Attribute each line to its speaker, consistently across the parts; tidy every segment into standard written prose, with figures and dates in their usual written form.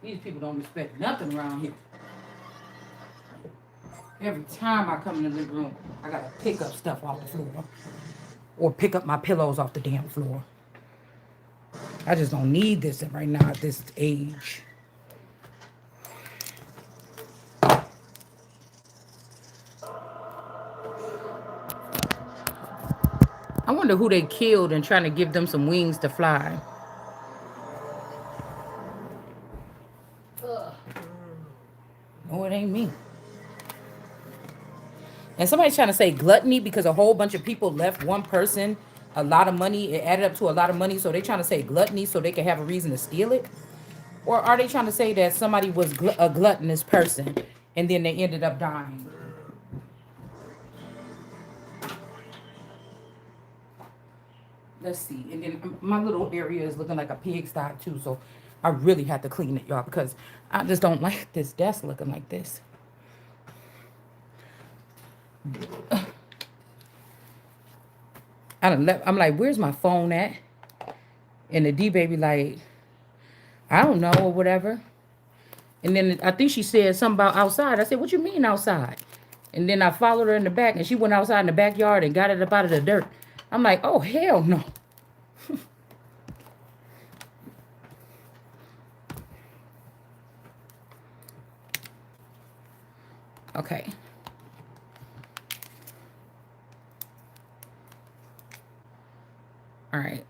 Speaker 1: These people don't respect nothing around here. Every time I come in the living room, I gotta pick up stuff off the floor. Or pick up my pillows off the damn floor. I just don't need this right now at this age. I wonder who they killed and trying to give them some wings to fly. No, it ain't me. And somebody's trying to say gluttony because a whole bunch of people left one person a lot of money. It added up to a lot of money. So they're trying to say gluttony so they can have a reason to steal it. Or are they trying to say that somebody was a gluttonous person and then they ended up dying? Let's see. And then my little area is looking like a pigsty too. So I really have to clean it, y'all, because I just don't like this desk looking like this. I'm like, where's my phone at? And the D baby like, I don't know or whatever. And then I think she said something about outside. I said, what you mean outside? And then I followed her in the back and she went outside in the backyard and got it up out of the dirt. I'm like, oh, hell no. Okay. All right.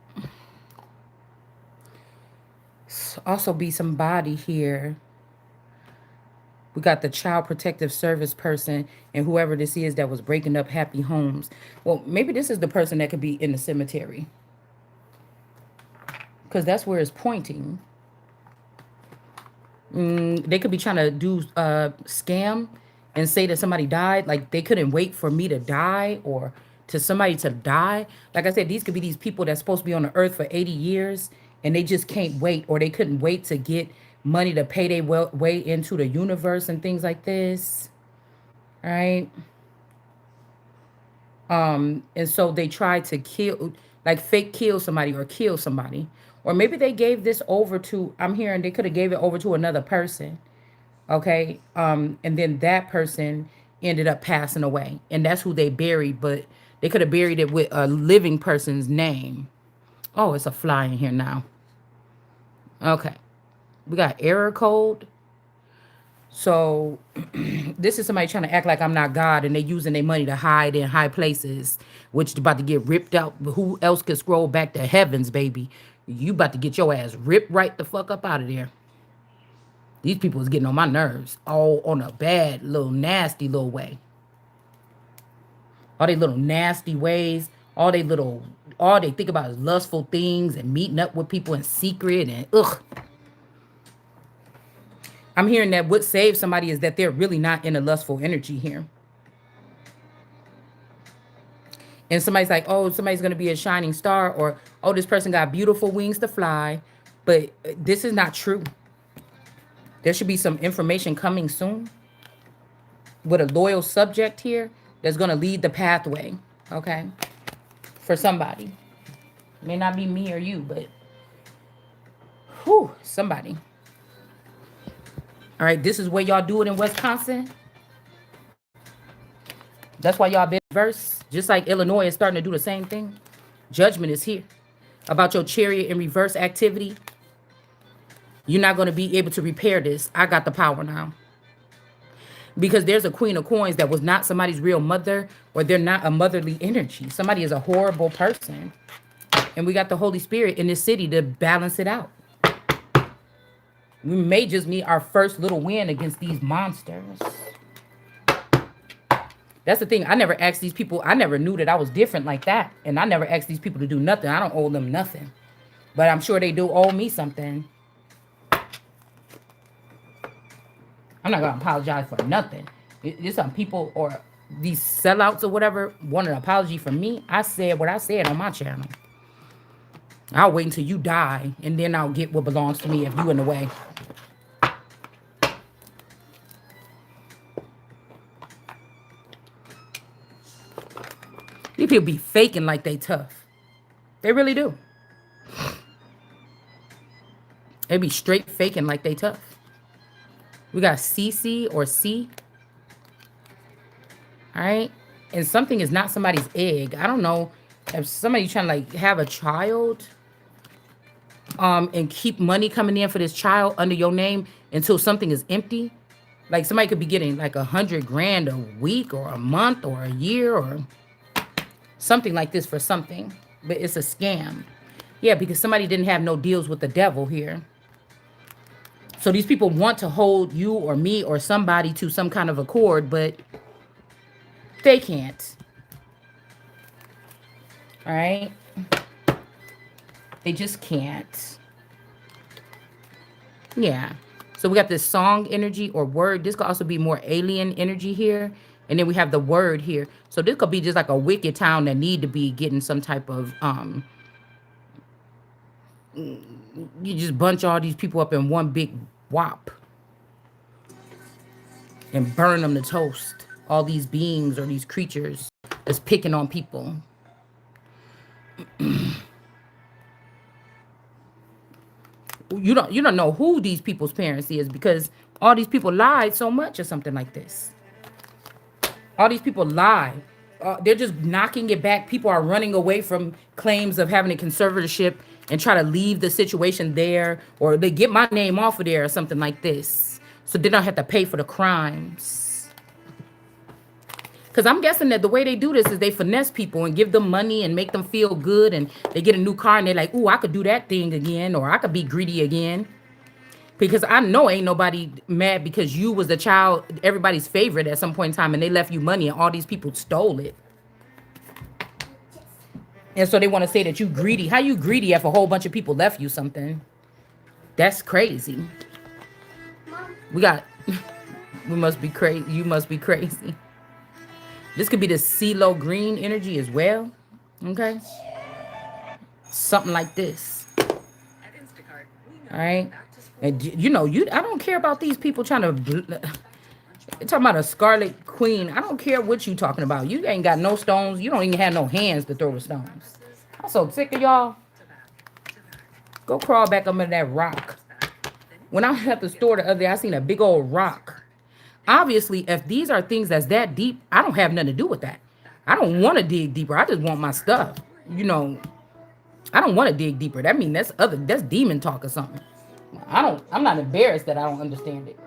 Speaker 1: Also be somebody here. We got the child protective service person and whoever this is that was breaking up happy homes. Well, maybe this is the person that could be in the cemetery. Because that's where it's pointing. They could be trying to do scam and say that somebody died. Like they couldn't wait for me to die or to somebody to die. Like I said, these could be these people that's supposed to be on the earth for 80 years and they just can't wait, or they couldn't wait to get money to pay their way into the universe and things like this. All right. And so they tried to kill, like fake kill somebody or kill somebody. Or maybe they gave this over to, I'm hearing they could have gave it over to another person. Okay. And then that person ended up passing away. And that's who they buried, but they could have buried it with a living person's name. Oh, it's a fly in here now. Okay. We got error code. So this is somebody trying to act like I'm not God, and they using their money to hide in high places, which is about to get ripped out. Who else could scroll back to heavens, baby? You about to get your ass ripped right the fuck up out of there. These people is getting on my nerves, all on a bad, little nasty little way. All they little nasty ways, all they think about is lustful things and meeting up with people in secret and ugh. I'm hearing that what saves somebody is that they're really not in a lustful energy here. And somebody's like, oh, somebody's going to be a shining star, or, oh, this person got beautiful wings to fly. But this is not true. There should be some information coming soon with a loyal subject here that's going to lead the pathway, okay, for somebody. It may not be me or you, but somebody. All right, this is where y'all do it in Wisconsin. That's why y'all been reverse. Just like Illinois is starting to do the same thing. Judgment is here. About your chariot in reverse activity. You're not going to be able to repair this. I got the power now. Because there's a queen of coins that was not somebody's real mother, or they're not a motherly energy. Somebody is a horrible person. And we got the Holy Spirit in this city to balance it out. We may just need our first little win against these monsters. That's the thing. I never asked these people. I never knew that I was different like that. And I never asked these people to do nothing. I don't owe them nothing. But I'm sure they do owe me something. I'm not going to apologize for nothing. It's some people or these sellouts or whatever want an apology from me, I said what I said on my channel. I'll wait until you die, and then I'll get what belongs to me if you in the way. These people be faking like they tough. They really do. They be straight faking like they tough. We got CC or C. All right. And something is not somebody's egg. I don't know if somebody trying to like have a child and keep money coming in for this child under your name until something is empty. Like somebody could be getting like 100 grand a week or a month or a year or something like this for something. But it's a scam. Yeah, because somebody didn't have no deals with the devil here. So these people want to hold you or me or somebody to some kind of accord, but they can't. All right? They just can't. Yeah. So we got this song energy or word. This could also be more alien energy here. And then we have the word here. So this could be just like a wicked town that need to be getting some type of you just bunch all these people up in one big whop and burn them to toast. All these beings or these creatures that's picking on people. You don't know who these people's parents is because all these people lied so much or something like this. All these people lie. They're just knocking it back. People are running away from claims of having a conservatorship and try to leave the situation there, or they get my name off of there or something like this. So they don't have to pay for the crimes. Because I'm guessing that the way they do this is they finesse people and give them money and make them feel good. And they get a new car and they're like, ooh, I could do that thing again, or I could be greedy again. Because I know ain't nobody mad because you was the child, everybody's favorite at some point in time, and they left you money and all these people stole it. And so they want to say that you greedy. How you greedy if a whole bunch of people left you something? That's crazy. We must be crazy. You must be crazy. This could be the CeeLo green energy as well. Okay? Something like this. All right? And I don't care about these people trying to... You're talking about a Scarlet Queen. I don't care what you talking about. You ain't got no stones. You don't even have no hands to throw the stones. I'm so sick of y'all. Go crawl back under that rock. When I was at the store the other day, I seen a big old rock. Obviously, if these are things that's that deep, I don't have nothing to do with that. I don't want to dig deeper. I just want my stuff. I don't want to dig deeper. That means that's demon talk or something. I'm not embarrassed that I don't understand it.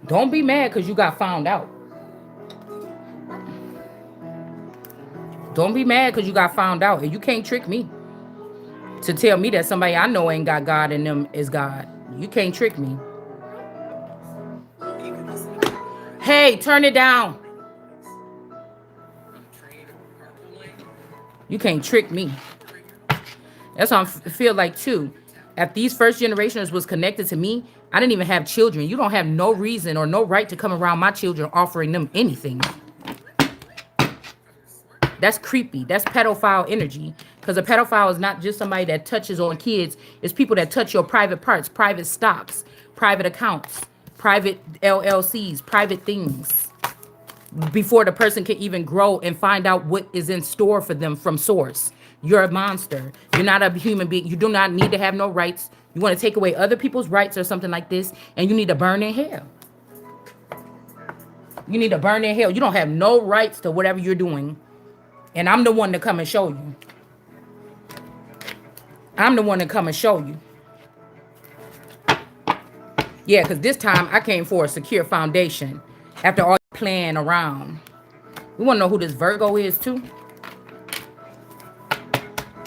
Speaker 1: Don't be mad because you got found out. Don't be mad because you got found out. And you can't trick me to tell me that somebody I know ain't got God in them is God. You can't trick me. Hey, turn it down. You can't trick me. That's what I feel like too. If these first generations was connected to me, I didn't even have children. You don't have no reason or no right to come around my children offering them anything. That's creepy. That's pedophile energy. Because a pedophile is not just somebody that touches on kids. It's people that touch your private parts, private stocks, private accounts, private LLCs, private things. Before the person can even grow and find out what is in store for them from source. You're a monster. You're not a human being. You do not need to have no rights. You want to take away other people's rights or something like this, and you need to burn in hell. You need to burn in hell. You don't have no rights to whatever you're doing. And I'm the one to come and show you. I'm the one to come and show you. Yeah, because this time I came for a secure foundation after all playing around. We want to know who this Virgo is too.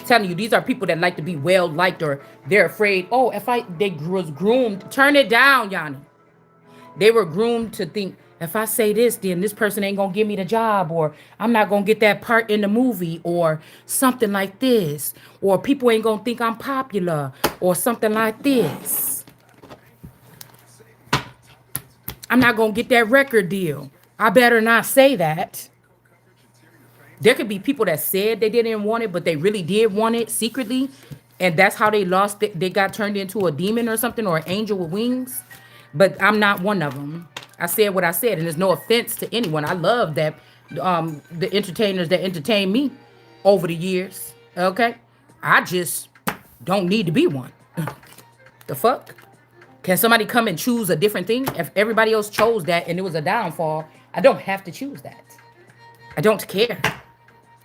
Speaker 1: Telling you, these are people that like to be well liked, or they're afraid. Oh, they was groomed. Turn it down, Yanni. They were groomed to think, if I say this, then this person ain't gonna give me the job, or I'm not gonna get that part in the movie, or something like this, or people ain't gonna think I'm popular, or something like this. I'm not going to get that record deal. I better not say that. There could be people that said they didn't want it, but they really did want it secretly. And that's how they lost it. They got turned into a demon or something, or an angel with wings. But I'm not one of them. I said what I said, and there's no offense to anyone. I love that the entertainers that entertain me over the years. Okay? I just don't need to be one. The fuck? Can somebody come and choose a different thing? If everybody else chose that and it was a downfall, I don't have to choose that. I don't care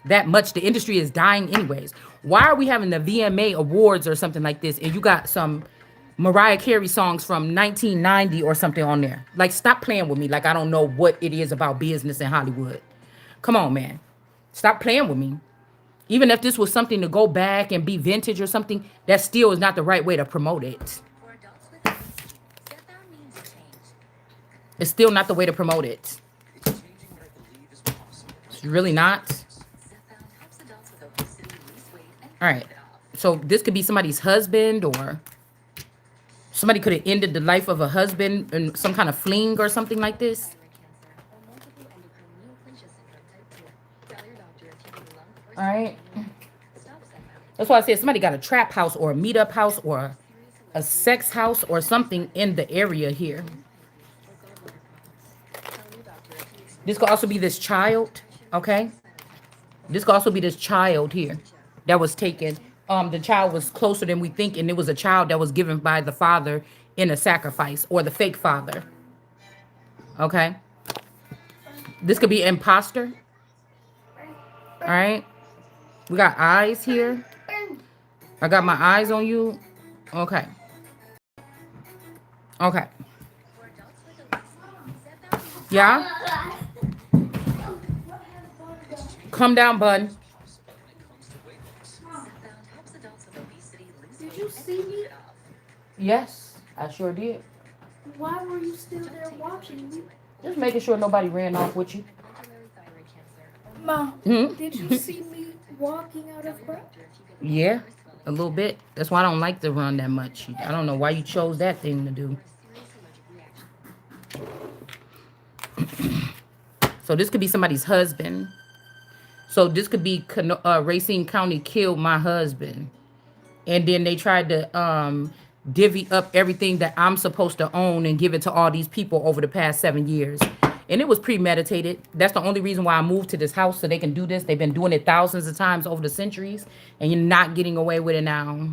Speaker 1: that much. The industry is dying anyways. Why are we having the VMA awards or something like this and you got some Mariah Carey songs from 1990 or something on there? Like, stop playing with me like I don't know what it is about business in Hollywood. Come on, man. Stop playing with me. Even if this was something to go back and be vintage or something, that still is not the right way to promote it. It's still not the way to promote it. It's really not. All right. So this could be somebody's husband, or somebody could have ended the life of a husband in some kind of fling or something like this. All right. That's why I said somebody got a trap house or a meetup house or a sex house or something in the area here. This could also be this child, okay? This could also be this child here that was taken. The child was closer than we think, and it was a child that was given by the father in a sacrifice, or the fake father. Okay? This could be imposter. All right? We got eyes here. I got my eyes on you. Okay. Okay. Yeah? Come down, bud.
Speaker 2: Did you see me?
Speaker 1: Yes, I sure did.
Speaker 2: Why were you still there watching me?
Speaker 1: Just making sure nobody ran off with you.
Speaker 2: Ma,
Speaker 1: Hmm?
Speaker 2: did you see me walking out of breath?
Speaker 1: Yeah, a little bit. That's why I don't like to run that much. I don't know why you chose that thing to do. So this could be somebody's husband. So this could be Racine County killed my husband. And then they tried to divvy up everything that I'm supposed to own and give it to all these people over the past 7 years. And it was premeditated. That's the only reason why I moved to this house, so they can do this. They've been doing it thousands of times over the centuries, and you're not getting away with it now.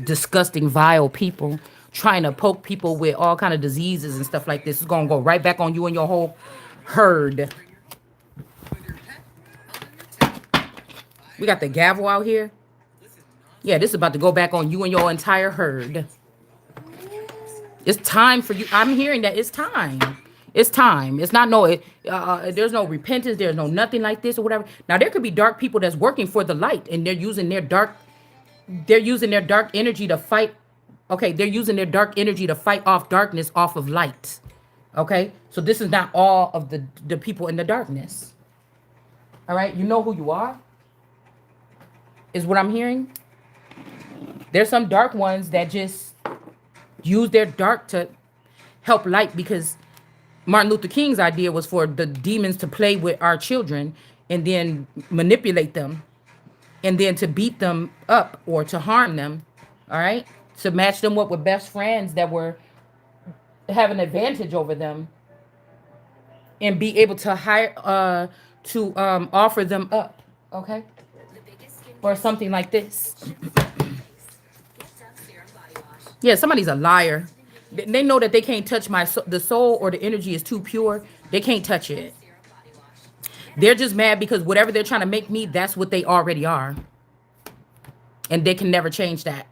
Speaker 1: Disgusting, vile people trying to poke people with all kind of diseases and stuff like this. It's going to go right back on you and your whole herd. We got the gavel out here. Yeah, this is about to go back on you and your entire herd. It's time for you. I'm hearing that it's time. It's time. It's not there's no repentance. There's no nothing like this or whatever. Now, there could be dark people that's working for the light, and they're using their dark energy to fight. Okay, they're using their dark energy to fight off darkness off of light. Okay, so this is not all of the people in the darkness. All right, you know who you are, is what I'm hearing. There's some dark ones that just use their dark to help light, because Martin Luther King's idea was for the demons to play with our children and then manipulate them and then to beat them up or to harm them. All right, to match them up with best friends that were have an advantage over them and be able to offer them up. Okay, or something like this. Yeah, somebody's a liar. They know that they can't touch the soul, or the energy is too pure. They can't touch it. They're just mad because whatever they're trying to make me, that's what they already are. And they can never change that.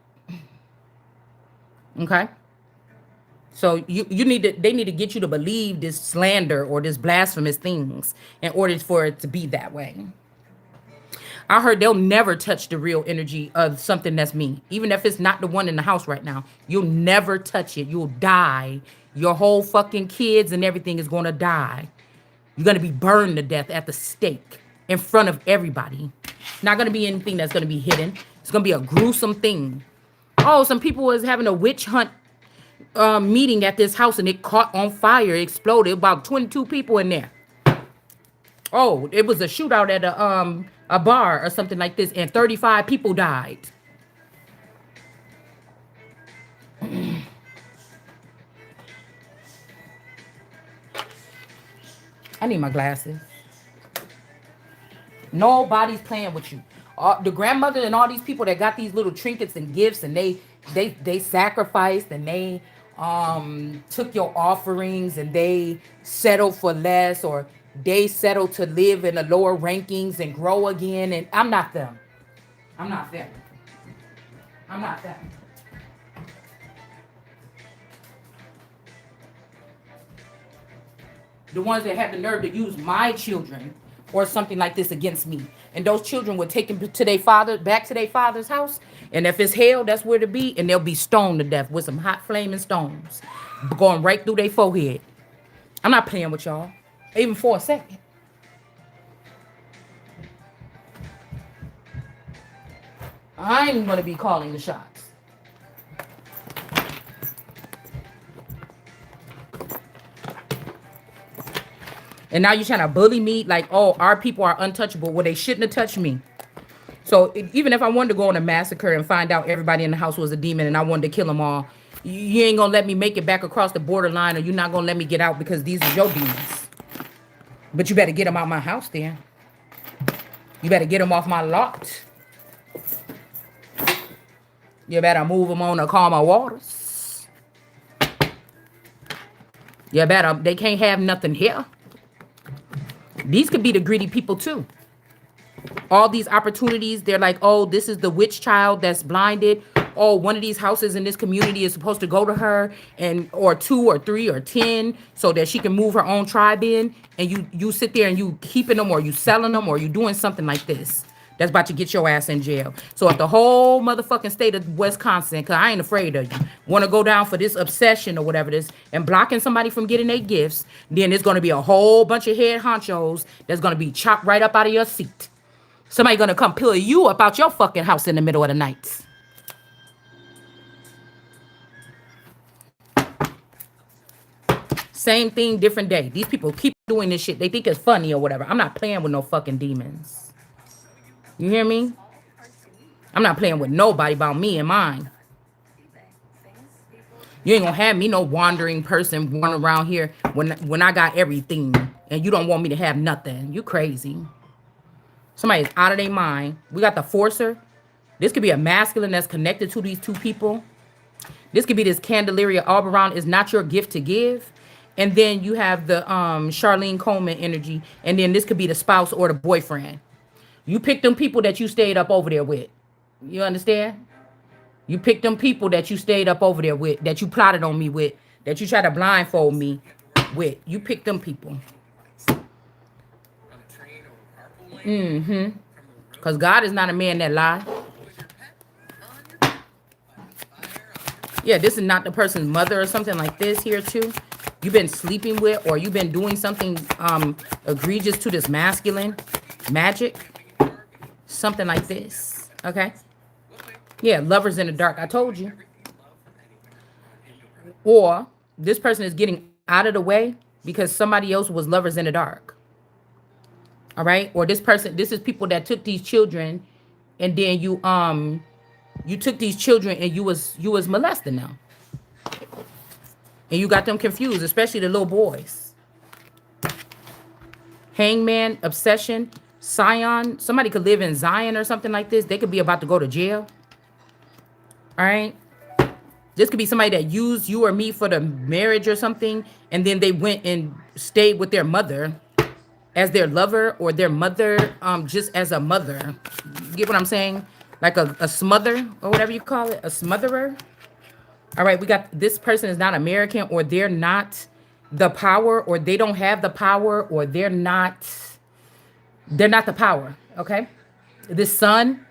Speaker 1: Okay? So they need to get you to believe this slander or this blasphemous things in order for it to be that way. I heard they'll never touch the real energy of something that's me. Even if it's not the one in the house right now. You'll never touch it. You'll die. Your whole fucking kids and everything is going to die. You're going to be burned to death at the stake in front of everybody. Not going to be anything that's going to be hidden. It's going to be a gruesome thing. Oh, some people was having a witch hunt meeting at this house and it caught on fire, exploded. About 22 people in there. Oh, it was a shootout at a bar or something like this, and 35 people died. I need my glasses. Nobody's playing with you. The grandmother and all these people that got these little trinkets and gifts, and they sacrificed, and they took your offerings, and they settled for less, or they settled to live in the lower rankings and grow again. And I'm not them. I'm not them. I'm not them. The ones that have the nerve to use my children or something like this against me. And those children would take them to their father, back to their father's house. And if it's hell, that's where to be. And they'll be stoned to death with some hot flaming stones going right through their forehead. I'm not playing with y'all, even for a second. I'm going to be calling the shots. And now you're trying to bully me like, oh, our people are untouchable. Well, they shouldn't have touched me. So even if I wanted to go on a massacre and find out everybody in the house was a demon and I wanted to kill them all, you ain't going to let me make it back across the borderline, or you're not going to let me get out because these are your demons. But you better get them out my house then. You better get them off my lot. You better move them on to calmer waters. You better, they can't have nothing here. These could be the greedy people too. All these opportunities, they're like, oh, this is the witch child that's blinded. Oh, one of these houses in this community is supposed to go to her, and or 2 or 3 or 10, so that she can move her own tribe in. And you sit there and you keeping them, or you selling them, or you doing something like this. That's about to get your ass in jail. So if the whole motherfucking state of Wisconsin, because I ain't afraid of you, want to go down for this obsession or whatever it is, and blocking somebody from getting their gifts, then there's going to be a whole bunch of head honchos that's going to be chopped right up out of your seat. Somebody going to come pull you up out your fucking house in the middle of the night. Same thing, different day. These people keep doing this shit. They think it's funny or whatever. I'm not playing with no fucking demons. You hear me? I'm not playing with nobody about me and mine. You ain't gonna have me no wandering person running around here when I got everything and you don't want me to have nothing. You crazy. Somebody's out of their mind. We got the forcer. This could be a masculine that's connected to these two people. This could be this Candelaria Alberon is not your gift to give. And then you have the Charlene Coleman energy. And then this could be the spouse or the boyfriend. You pick them people that you stayed up over there with. You understand? You picked them people that you stayed up over there with, that you plotted on me with, that you tried to blindfold me with. You picked them people. Mm-hmm. Because God is not a man that lie. Yeah, this is not the person's mother or something like this here too. You've been sleeping with, or you've been doing something egregious to this masculine magic. Something like this. Okay? Yeah, lovers in the dark. I told you. Or this person is getting out of the way because somebody else was lovers in the dark. All right? Or this is people that took these children, and then you took these children and you was molesting them. And you got them confused, especially the little boys. Hangman, obsession, Scion. Somebody could live in Zion or something like this. They could be about to go to jail. All right? This could be somebody that used you or me for the marriage or something, and then they went and stayed with their mother as their lover, or their mother just as a mother. You get what I'm saying? Like a smother, or whatever you call it, a smotherer. All right, we got this person is not American, or they're not the power, or they don't have the power, or they're not the power, okay? This sun,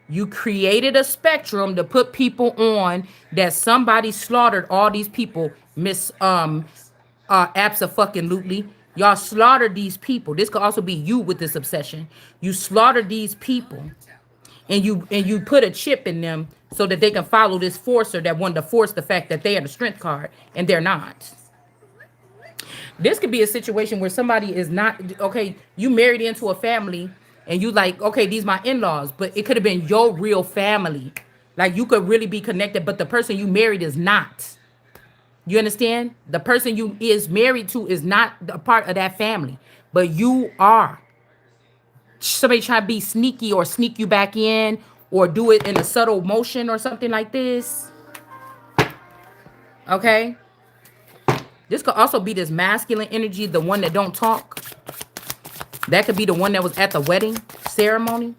Speaker 1: you created a spectrum to put people on that somebody slaughtered all these people, Miss Abso-fucking-lutely. Y'all slaughtered these people. This could also be you with this obsession. You slaughtered these people. and you put a chip in them so that they can follow this forcer that wanted to force the fact that they are the strength card and they're not. This could be a situation where somebody is not okay. You married into a family and you like, okay, these my in-laws, but it could have been your real family. Like you could really be connected, but the person you married is not. You understand? The person you is married to is not a part of that family, but you are. Somebody try to be sneaky or sneak you back in or do it in a subtle motion or something like this. Okay? This could also be this masculine energy, the one that don't talk. That could be the one that was at the wedding ceremony.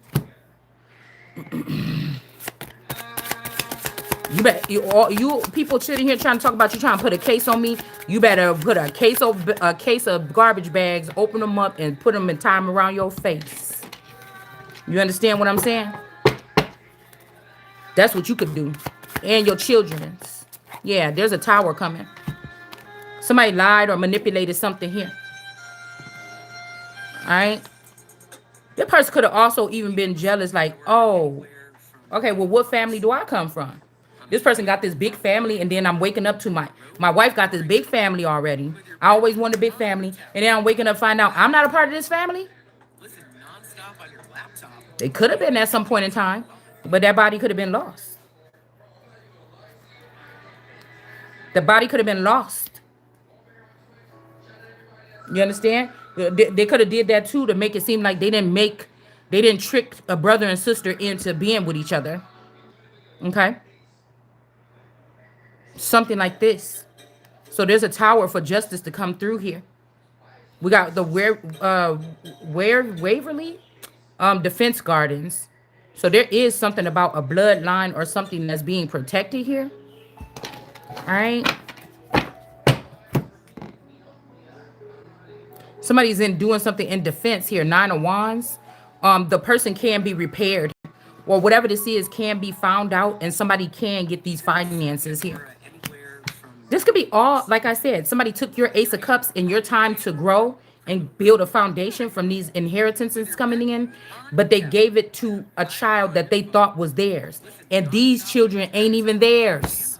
Speaker 1: You people sitting here trying to talk about you trying to put a case on me. You better put a case of garbage bags, open them up, and put them and tie them around your face. You understand what I'm saying? That's what you could do, and your children's. Yeah, there's a tower coming. Somebody lied or manipulated something here. All right. That person could have also even been jealous, like, oh, okay, well, what family do I come from? This person got this big family, and then I'm waking up to my wife got this big family already. I always wanted a big family, and then I'm waking up find out I'm not a part of this family. They could have been at some point in time, but that body could have been lost. The body could have been lost. You understand? They could have did that too to make it seem like they didn't trick a brother and sister into being with each other. Okay, something like this. So there's a tower for justice to come through here. We got the Waverly Defense Gardens. So there is something about a bloodline or something that's being protected here. All right. Somebody's in doing something in defense here. 9 of Wands. The person can be repaired, or whatever this is can be found out, and somebody can get these finances here. This could be all, like I said, somebody took your Ace of Cups in your time to grow and build a foundation from these inheritances coming in, but they gave it to a child that they thought was theirs, and these children ain't even theirs.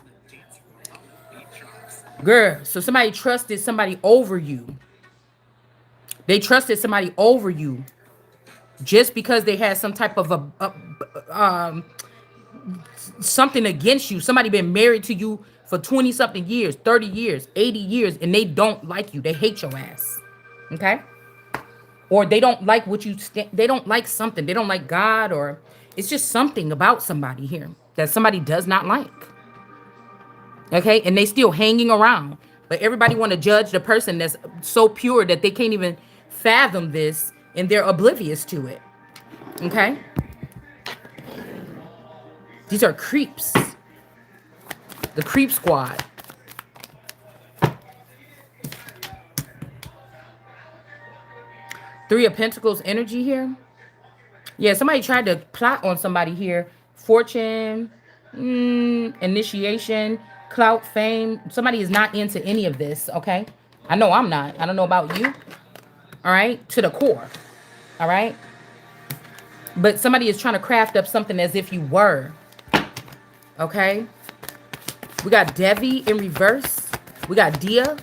Speaker 1: Girl, so somebody trusted somebody over you. They trusted somebody over you just because they had some type of something against you. Somebody been married to you for 20 something years, 30 years, 80 years, and they don't like you. They hate your ass. Okay? Or they don't like what they don't like something. They don't like God, or it's just something about somebody here that somebody does not like. Okay? And they still hanging around. But everybody want to judge the person that's so pure that they can't even fathom this, and they're oblivious to it. Okay? These are creeps. The creep squad. Three of Pentacles energy here. Yeah, somebody tried to plot on somebody here. Fortune, initiation, clout, fame. Somebody is not into any of this, okay? I know I'm not. I don't know about you. All right? To the core. All right? But somebody is trying to craft up something as if you were. Okay? We got Devi in reverse. We got Dia.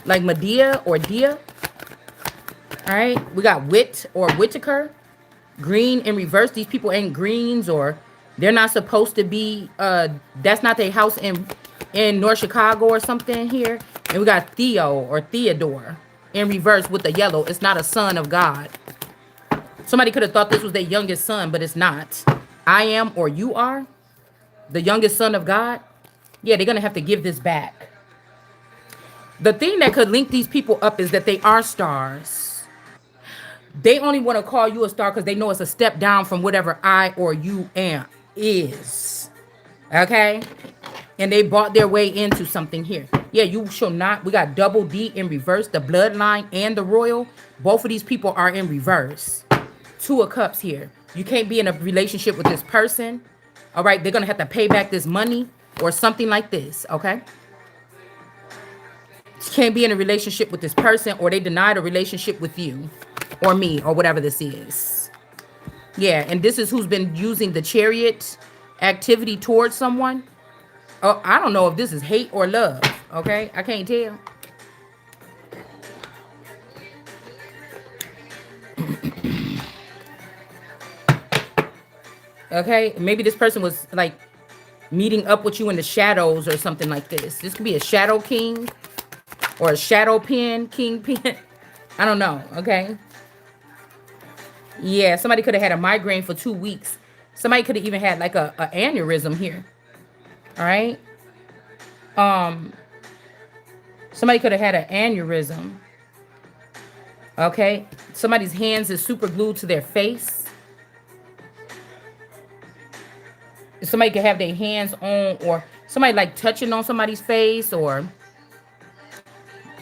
Speaker 1: Like Medea or Dia. All right? We got Wit or Whitaker. Green in reverse. These people ain't greens, or they're not supposed to be, that's not their house in North Chicago or something here. And we got Theo or Theodore in reverse with the yellow. It's not a son of God. Somebody could have thought this was their youngest son, but it's not. I am, or you are the youngest son of God. Yeah, they're going to have to give this back. The thing that could link these people up is that they are stars. They only want to call you a star because they know it's a step down from whatever I or you am is. Okay? And they bought their way into something here. Yeah, you shall not. We got double D in reverse. The bloodline and the royal. Both of these people are in reverse. 2 of Cups here. You can't be in a relationship with this person. All right? They're going to have to pay back this money or something like this. Okay? You can't be in a relationship with this person, or they denied a relationship with you or me or whatever this is. Yeah, and this is who's been using the chariot activity towards someone. Oh, I don't know if this is hate or love. Okay, I can't tell. Okay, maybe this person was like meeting up with you in the shadows or something like this. This could be a shadow king or a shadow pin, king pin. I don't know. Okay. Yeah, somebody could have had a migraine for 2 weeks. Somebody could have even had like a aneurysm here. All right. Um, somebody could have had an aneurysm. Okay. Somebody's hands is super glued to their face. Somebody could have their hands on, or somebody like touching on somebody's face, or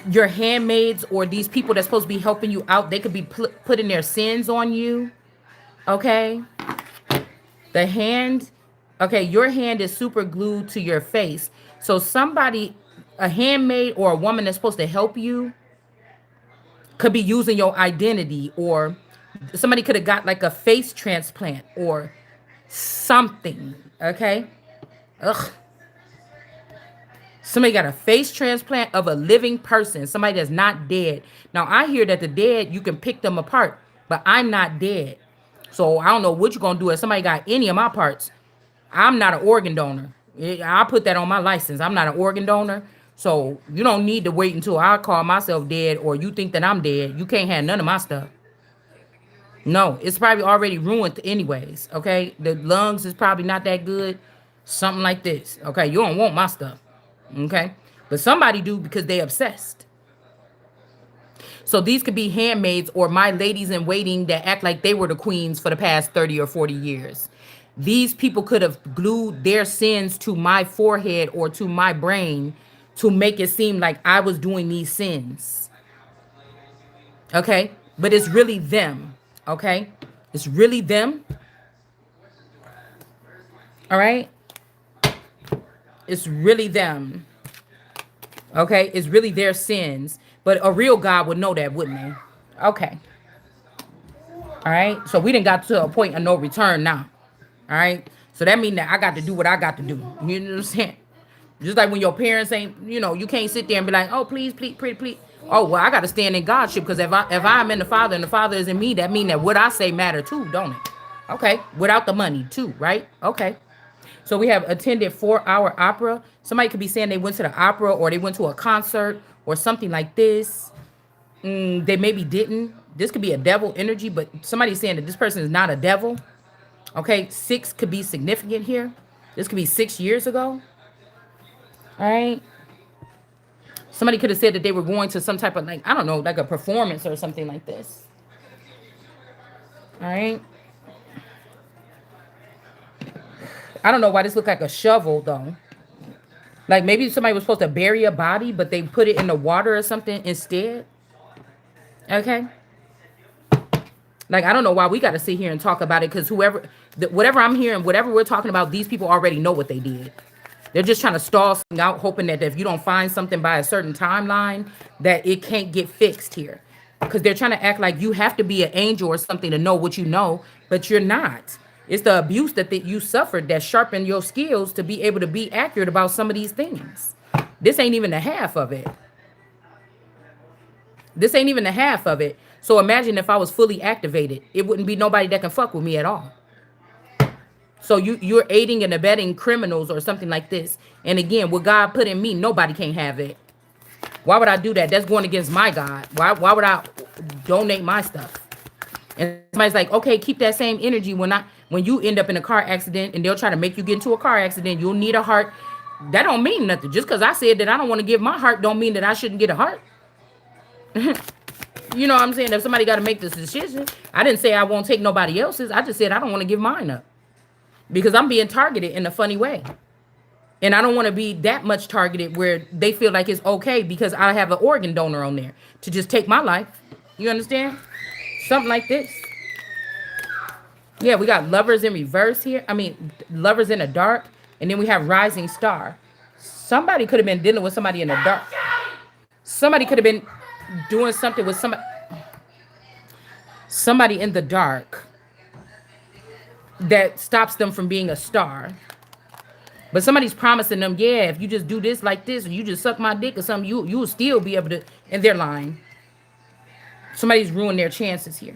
Speaker 1: your handmaids, or these people that's supposed to be helping you out. They could be putting their sins on you. Okay. The hand, okay, your hand is super glued to your face. So somebody, a handmaid or a woman that's supposed to help you could be using your identity, or somebody could have got like a face transplant or something. Okay. Ugh. Somebody got a face transplant of a living person, somebody that's not dead. Now I hear that the dead, you can pick them apart, but I'm not dead. So I don't know what you're gonna do if somebody got any of my parts. I'm not an organ donor. I put that on my license. I'm not an organ donor. So you don't need to wait until I call myself dead or you think that I'm dead. You can't have none of my stuff. No, it's probably already ruined anyways. Okay. The lungs is probably not that good. Something like this. Okay. You don't want my stuff. Okay. But somebody do because they obsessed. So these could be handmaids or my ladies in waiting that act like they were the queens for the past 30 or 40 years. These people could have glued their sins to my forehead or to my brain to make it seem like I was doing these sins. Okay? But it's really them. Okay? It's really them. All right? It's really them. Okay? It's really their sins. But a real God would know that, wouldn't they? Okay. All right. So we didn't got to a point of no return now. All right. So that means that I got to do what I got to do. You know what I'm saying? Just like when your parents ain't, you can't sit there and be like, oh, please, please, please, please. Oh, well, I got to stand in Godship because if I'm in the Father and the Father is in me, that means that what I say matter too, don't it? Okay. Without the money too, right? Okay. So we have attended 4-hour opera. Somebody could be saying they went to the opera or they went to a concert or something like this. They maybe didn't. This could be a devil energy, but somebody's saying that this person is not a devil. Okay, 6 could be significant here. This could be 6 years ago. All right. Somebody could have said that they were going to some type of like, I don't know, like a performance or something like this. All right. I don't know why this looked like a shovel though. Like maybe somebody was supposed to bury a body, but they put it in the water or something instead. Okay. Like I don't know why we got to sit here and talk about it because whatever I'm hearing, whatever we're talking about, these people already know what they did. They're just trying to stall something out, hoping that if you don't find something by a certain timeline, that it can't get fixed here. Because they're trying to act like you have to be an angel or something to know what you know, but you're not. It's the abuse that you suffered that sharpened your skills to be able to be accurate about some of these things. This ain't even the half of it. This ain't even the half of it. So imagine if I was fully activated, it wouldn't be nobody that can fuck with me at all. So you're aiding and abetting criminals or something like this. And again, what God put in me, nobody can have it. Why would I do that? That's going against my God. Why would I donate my stuff? And somebody's like, okay, keep that same energy when you end up in a car accident and they'll try to make you get into a car accident, you'll need a heart. That don't mean nothing. Just because I said that I don't want to give my heart don't mean that I shouldn't get a heart. You know what I'm saying? If somebody got to make this decision, I didn't say I won't take nobody else's. I just said I don't want to give mine up because I'm being targeted in a funny way. And I don't want to be that much targeted where they feel like it's okay because I have an organ donor on there to just take my life. You understand? Something like this. Yeah, we got lovers in reverse here. I mean, lovers in the dark. And then we have rising star. Somebody could have been dealing with somebody in the dark. Somebody could have been doing something with somebody in the dark. that stops them from being a star. But somebody's promising them, yeah, if you just do this like this, or you just suck my dick or something, you will still be able to. And they're lying. Somebody's ruined their chances here.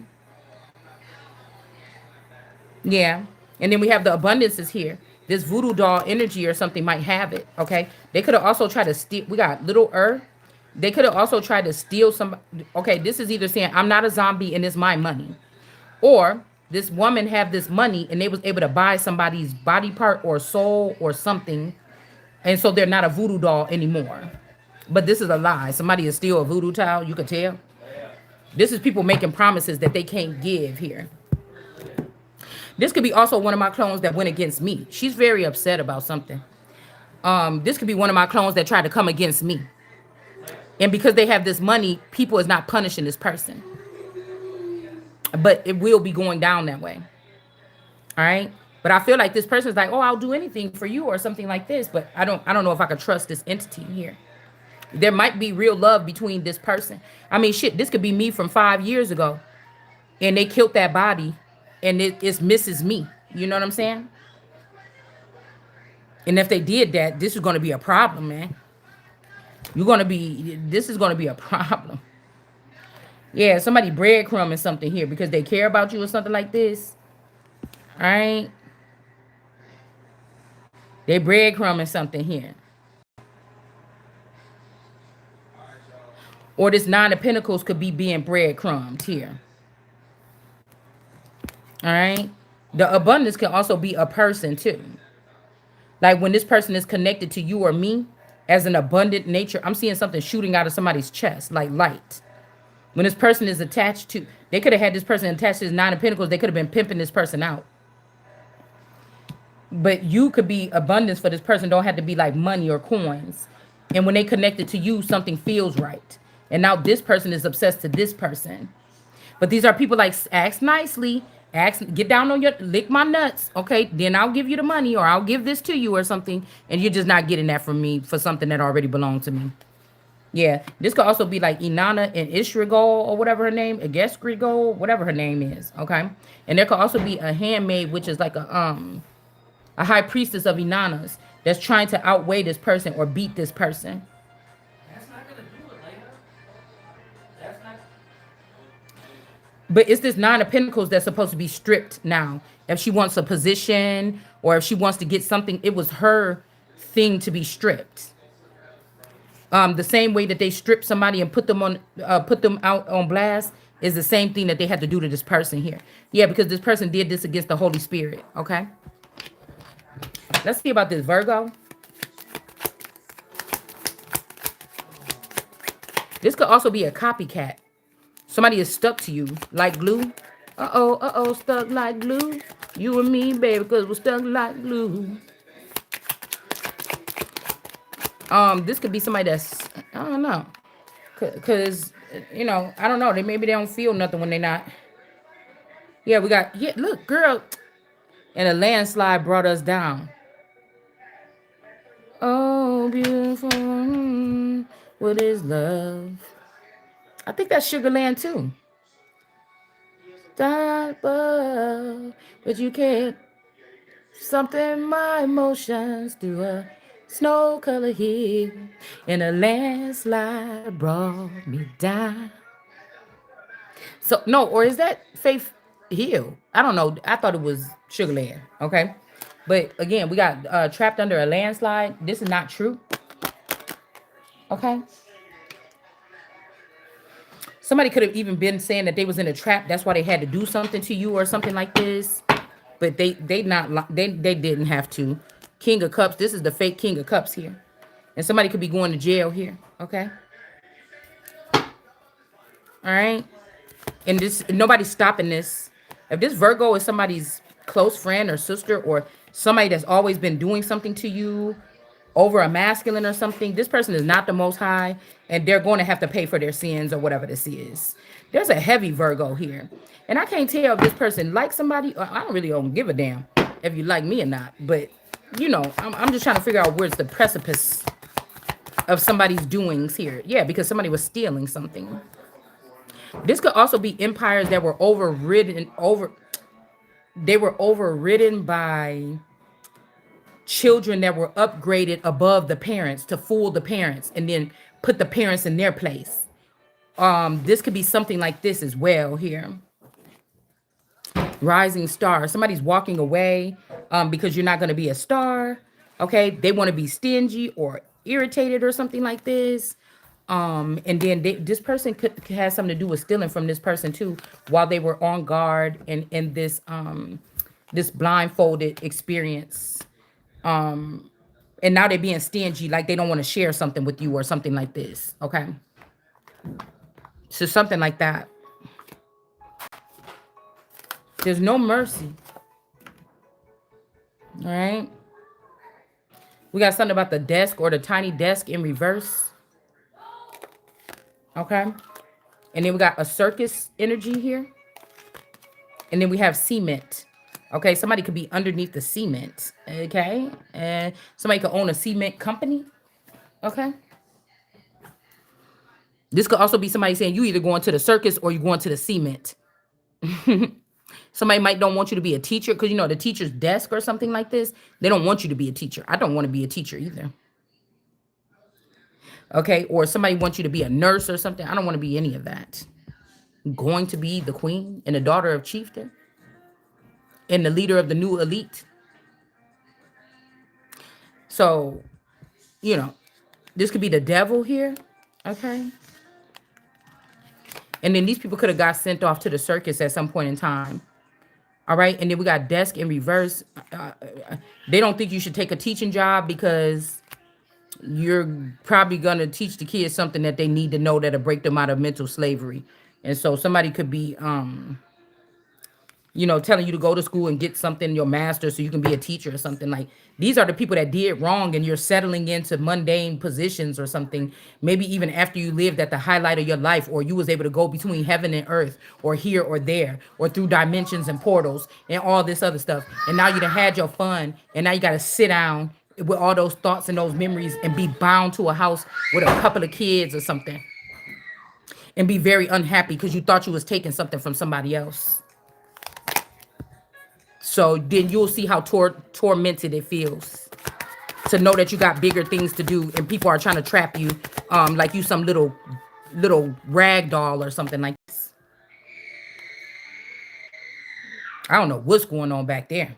Speaker 1: Yeah. And then we have the abundances here. This voodoo doll energy or something might have it. Okay. They could have also tried to steal. We got little They could have also tried to steal some. Okay. This is either saying I'm not a zombie and it's my money, or this woman have this money and they was able to buy somebody's body part or soul or something, and so they're not a voodoo doll anymore. But this is a lie. Somebody is still a voodoo child. You could tell. This is people making promises that they can't give here. This could be also one of my clones that went against me. She's very upset about something. This could be one of my clones that tried to come against me. And because they have this money, people is not punishing this person. But it will be going down that way. All right. But I feel like this person's like, oh, I'll do anything for you or something like this. But I don't know if I could trust this entity here. There might be real love between this person. I mean, shit, this could be me from 5 years ago. And they killed that body and it's Mrs. Me. You know what I'm saying? And if they did that, this is going to be a problem, man. This is going to be a problem. Yeah, somebody breadcrumbing something here because they care about you or something like this. All right. They breadcrumbing something here. Or this nine of pentacles could be being breadcrumbed here. All right. The abundance can also be a person too. Like when this person is connected to you or me as an abundant nature, I'm seeing something shooting out of somebody's chest, like light. When this person is attached to, they could have had this person attached to this nine of pentacles. They could have been pimping this person out. But you could be abundance for this person. Don't have to be like money or coins. And when they connected to you, something feels right. And now this person is obsessed to this person. But these are people like ask nicely, get down on your lick my nuts, okay? Then I'll give you the money or I'll give this to you or something, and you're just not getting that from me for something that already belonged to me. Yeah, this could also be like Inanna and Ishrigol or whatever her name, Geskrigol, whatever her name is, okay? And there could also be a handmaid, which is like a high priestess of Inanna's that's trying to outweigh this person or beat this person. But it's this nine of pentacles that's supposed to be stripped now. If she wants a position or if she wants to get something, it was her thing to be stripped. The same way that they strip somebody and put them out on blast is the same thing that they had to do to this person here. Yeah, because this person did this against the Holy Spirit. Okay. Let's see about this Virgo. This could also be a copycat. Somebody is stuck to you like glue. Uh-oh, stuck like glue. You and me, baby, because we're stuck like glue. This could be somebody that's, I don't know. Because, I don't know. Maybe they don't feel nothing when they're not. Yeah, look, girl. And a landslide brought us down. Oh, beautiful. What is love? I think that's Sugarland too. But you can't. Something my emotions through a snow color hill. And a landslide brought me down. So, no, or is that Faith Hill? I don't know. I thought it was Sugarland. Okay. But again, we got trapped under a landslide. This is not true. Okay. Somebody could have even been saying that they was in a trap. That's why they had to do something to you or something like this. But they didn't have to. King of Cups. This is the fake King of Cups here. And somebody could be going to jail here. Okay. All right. And this, nobody's stopping this. If this Virgo is somebody's close friend or sister or somebody that's always been doing something to you over a masculine or something, this person is not the most high and they're going to have to pay for their sins or whatever this is. There's a heavy Virgo here. And I can't tell if this person likes somebody or I don't give a damn if you like me or not. But, I'm just trying to figure out where's the precipice of somebody's doings here. Yeah, because somebody was stealing something. This could also be empires that were overridden over. they were overridden by children that were upgraded above the parents to fool the parents and then put the parents in their place. This could be something like this as well here. Rising star. Somebody's walking away because you're not going to be a star. Okay. They want to be stingy or irritated or something like this. And then this person could have something to do with stealing from this person too while they were on guard and in this blindfolded experience. And now they're being stingy, like they don't want to share something with you or something like this. Okay. So something like that. There's no mercy. All right. We got something about the desk or the tiny desk in reverse. Okay. And then we got a circus energy here. And then we have cement. Okay. Somebody could be underneath the cement. Okay. And somebody could own a cement company. Okay. This could also be somebody saying you either going to the circus or you going to the cement. Somebody might don't want you to be a teacher because you know the teacher's desk or something like this. They don't want you to be a teacher. I don't want to be a teacher either. Okay, or somebody wants you to be a nurse or something. I don't want to be any of that. I'm going to be the queen and the daughter of chieftain and the leader of the new elite. So, you know, this could be the devil here. Okay. And then these people could have got sent off to the circus at some point in time. All right. And then we got desk in reverse. They don't think you should take a teaching job because you're probably going to teach the kids something that they need to know that'll break them out of mental slavery. And so somebody could be, telling you to go to school and get something, your master, so you can be a teacher or something. Like these are the people that did wrong and you're settling into mundane positions or something. Maybe even after you lived at the highlight of your life, or you was able to go between heaven and earth or here or there or through dimensions and portals and all this other stuff. And now you done had your fun and now you got to sit down with all those thoughts and those memories and be bound to a house with a couple of kids or something and be very unhappy because you thought you was taking something from somebody else. So then you'll see how tormented it feels to know that you got bigger things to do and people are trying to trap you like you some little rag doll or something like this. I don't know what's going on back there.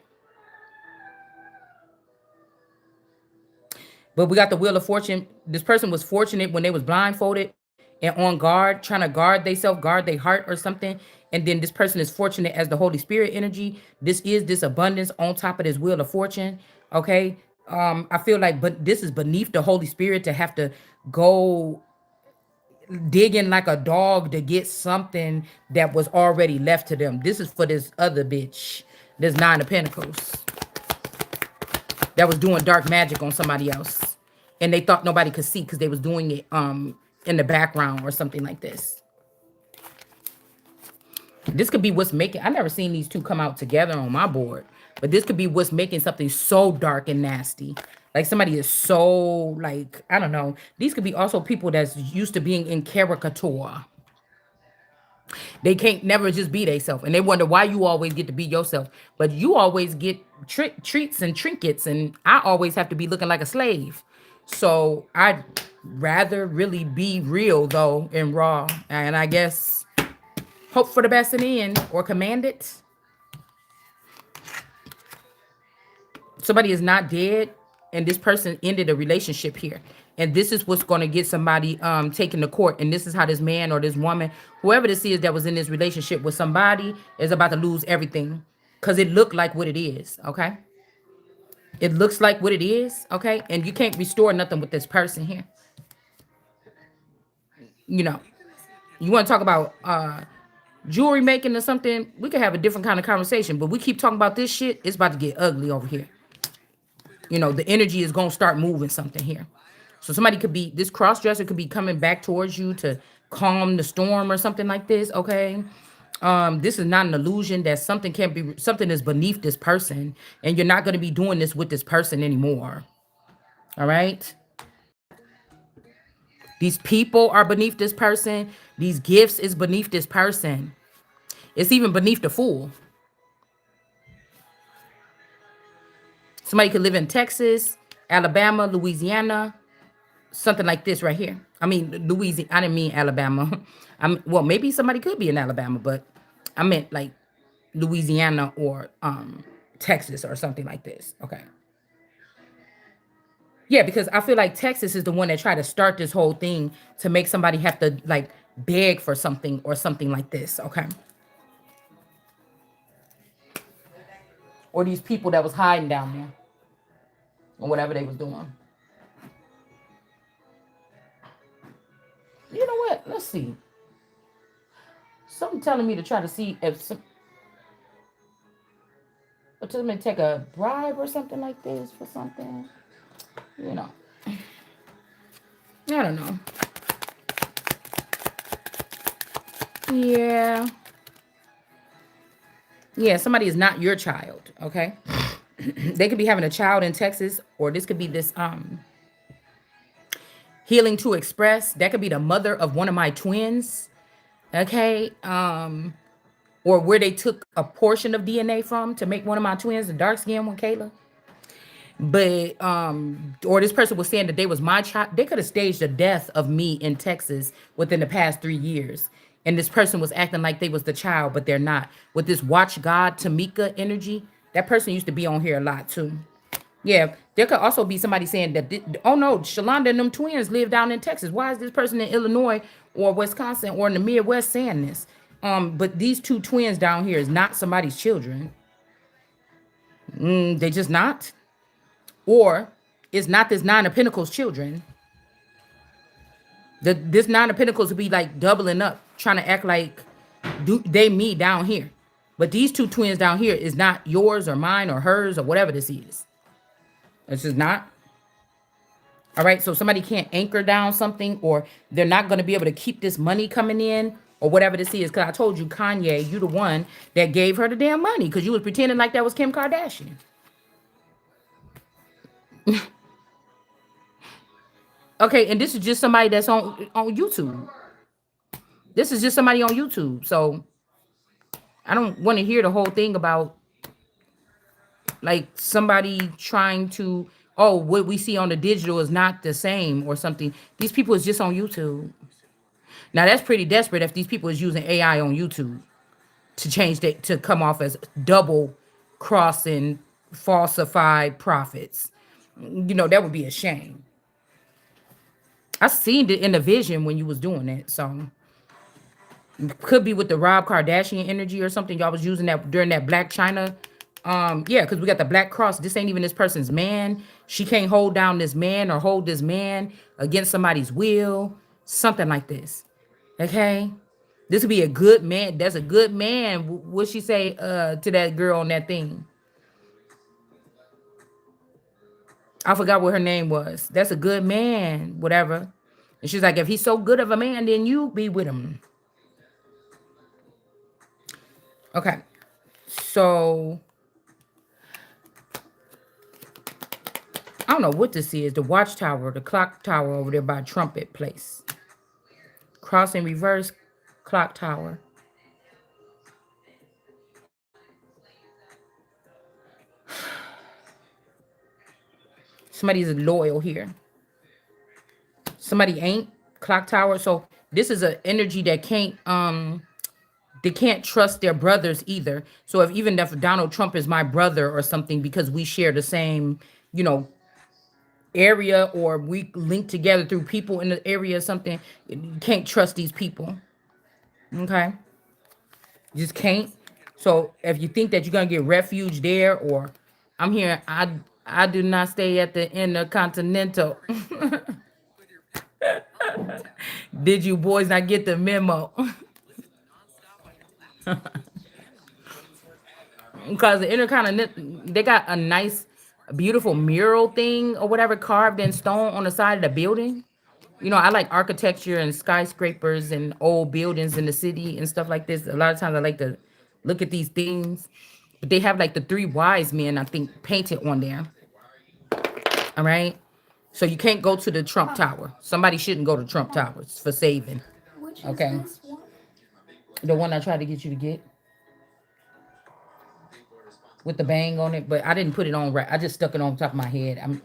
Speaker 1: But we got the Wheel of Fortune. This person was fortunate when they was blindfolded and on guard, trying to guard themselves, guard their heart or something. And then this person is fortunate as the Holy Spirit energy. This is this abundance on top of this Wheel of Fortune. Okay. I feel like, but this is beneath the Holy Spirit to have to go digging like a dog to get something that was already left to them. This is for this other bitch. This Nine of Pentacles that was doing dark magic on somebody else. And they thought nobody could see because they was doing it in the background or something like this. This could be what's making, I never seen these two come out together on my board, but this could be what's making something so dark and nasty. Like somebody is so like, I don't know. These could be also people that's used to being in caricature. They can't never just be themselves. And they wonder why you always get to be yourself. But you always get treats and trinkets. And I always have to be looking like a slave. So I'd rather really be real though and raw. And I guess hope for the best in the end or command it. Somebody is not dead and this person ended a relationship here, and this is what's going to get somebody taken to court, and this is how this man or this woman, whoever this is that was in this relationship with somebody, is about to lose everything because it looked like what it is. Okay, it looks like what it is. Okay, and you can't restore nothing with this person here. You know, you want to talk about jewelry making or something, we could have a different kind of conversation, but we keep talking about this shit, it's about to get ugly over here. The energy is going to start moving something here. So somebody could be, this cross-dresser could be coming back towards you to calm the storm or something like this. Okay. This is not an illusion that something can't be, something is beneath this person, and you're not going to be doing this with this person anymore. All right. These people are beneath this person. These gifts is beneath this person. It's even beneath the fool. Somebody could live in Texas, Alabama, Louisiana, something like this right here. I mean, Louisiana. I didn't mean Alabama. Well, maybe somebody could be in Alabama, but I meant like Louisiana or Texas or something like this. Okay. Yeah, because I feel like Texas is the one that tried to start this whole thing to make somebody have to like beg for something or something like this. Okay. Or these people that was hiding down there or whatever they was doing. You know what? Let's see. Something telling me to try to see if some, or to me take a bribe or something like this for something. You know, I don't know. Yeah, yeah. Somebody is not your child. Okay, they could be having a child in Texas, or this could be this healing to express. That could be the mother of one of my twins. Okay, or where they took a portion of DNA from to make one of my twins, the dark skinned one, Kayla. But or this person was saying that they was my child. They could have staged the death of me in Texas within the past 3 years, and this person was acting like they was the child, but they're not. With this watch God Tamika energy, that person used to be on here a lot too. Yeah, there could also be somebody saying that oh no, Shalonda and them twins live down in Texas. Why is this person in Illinois or Wisconsin or in the Midwest saying this? But these two twins down here is not somebody's children. They just not. Or it's not this Nine of Pentacles children. This Nine of Pentacles would be like doubling up, trying to act like they me down here. But these two twins down here is not yours or mine or hers or whatever this is. This is not. All right. So somebody can't anchor down something, or they're not going to be able to keep this money coming in or whatever this is. Because I told you, Kanye, you the one that gave her the damn money because you was pretending like that was Kim Kardashian. Okay. And this is just somebody that's on YouTube. This is just somebody on YouTube. So I don't want to hear the whole thing about like somebody trying to, oh, what we see on the digital is not the same or something. These people is just on YouTube. Now that's pretty desperate if these people is using AI on YouTube to change that to come off as double crossing falsified prophets. You know, that would be a shame. I seen it in the vision when you was doing it. So could be with the Rob Kardashian energy or something. Y'all was using that during that Black China. Yeah, because we got the Black Cross. This ain't even this person's man. She can't hold down this man or hold this man against somebody's will. Something like this. Okay. This would be a good man. That's a good man. What she say to that girl on that thing? I forgot what her name was. That's a good man, whatever. And she's like, if he's so good of a man, then you be with him. Okay. So I don't know what this is. The watchtower, the clock tower over there by Trumpet Place. Cross in reverse, clock tower. Somebody's loyal here. Somebody ain't clock tower. So this is an energy that can't they can't trust their brothers either. So if Donald Trump is my brother or something because we share the same, you know, area or we link together through people in the area or something, you can't trust these people. Okay. You just can't. So if you think that you're gonna get refuge there, or I'm here, I do not stay at the Intercontinental. Did you boys not get the memo? Because the Intercontinental, they got a nice, beautiful mural thing or whatever carved in stone on the side of the building. You know, I like architecture and skyscrapers and old buildings in the city and stuff like this. A lot of times I like to look at these things. But they have like the three wise men, I think, painted on there. All right. So you can't go to the Trump Tower. Somebody shouldn't go to Trump Towers for saving.
Speaker 2: Which is
Speaker 1: Okay.
Speaker 2: this one?
Speaker 1: The one I tried to get you to get. with the bang on it, but I didn't put it on right. I just stuck it on top of my head. I'm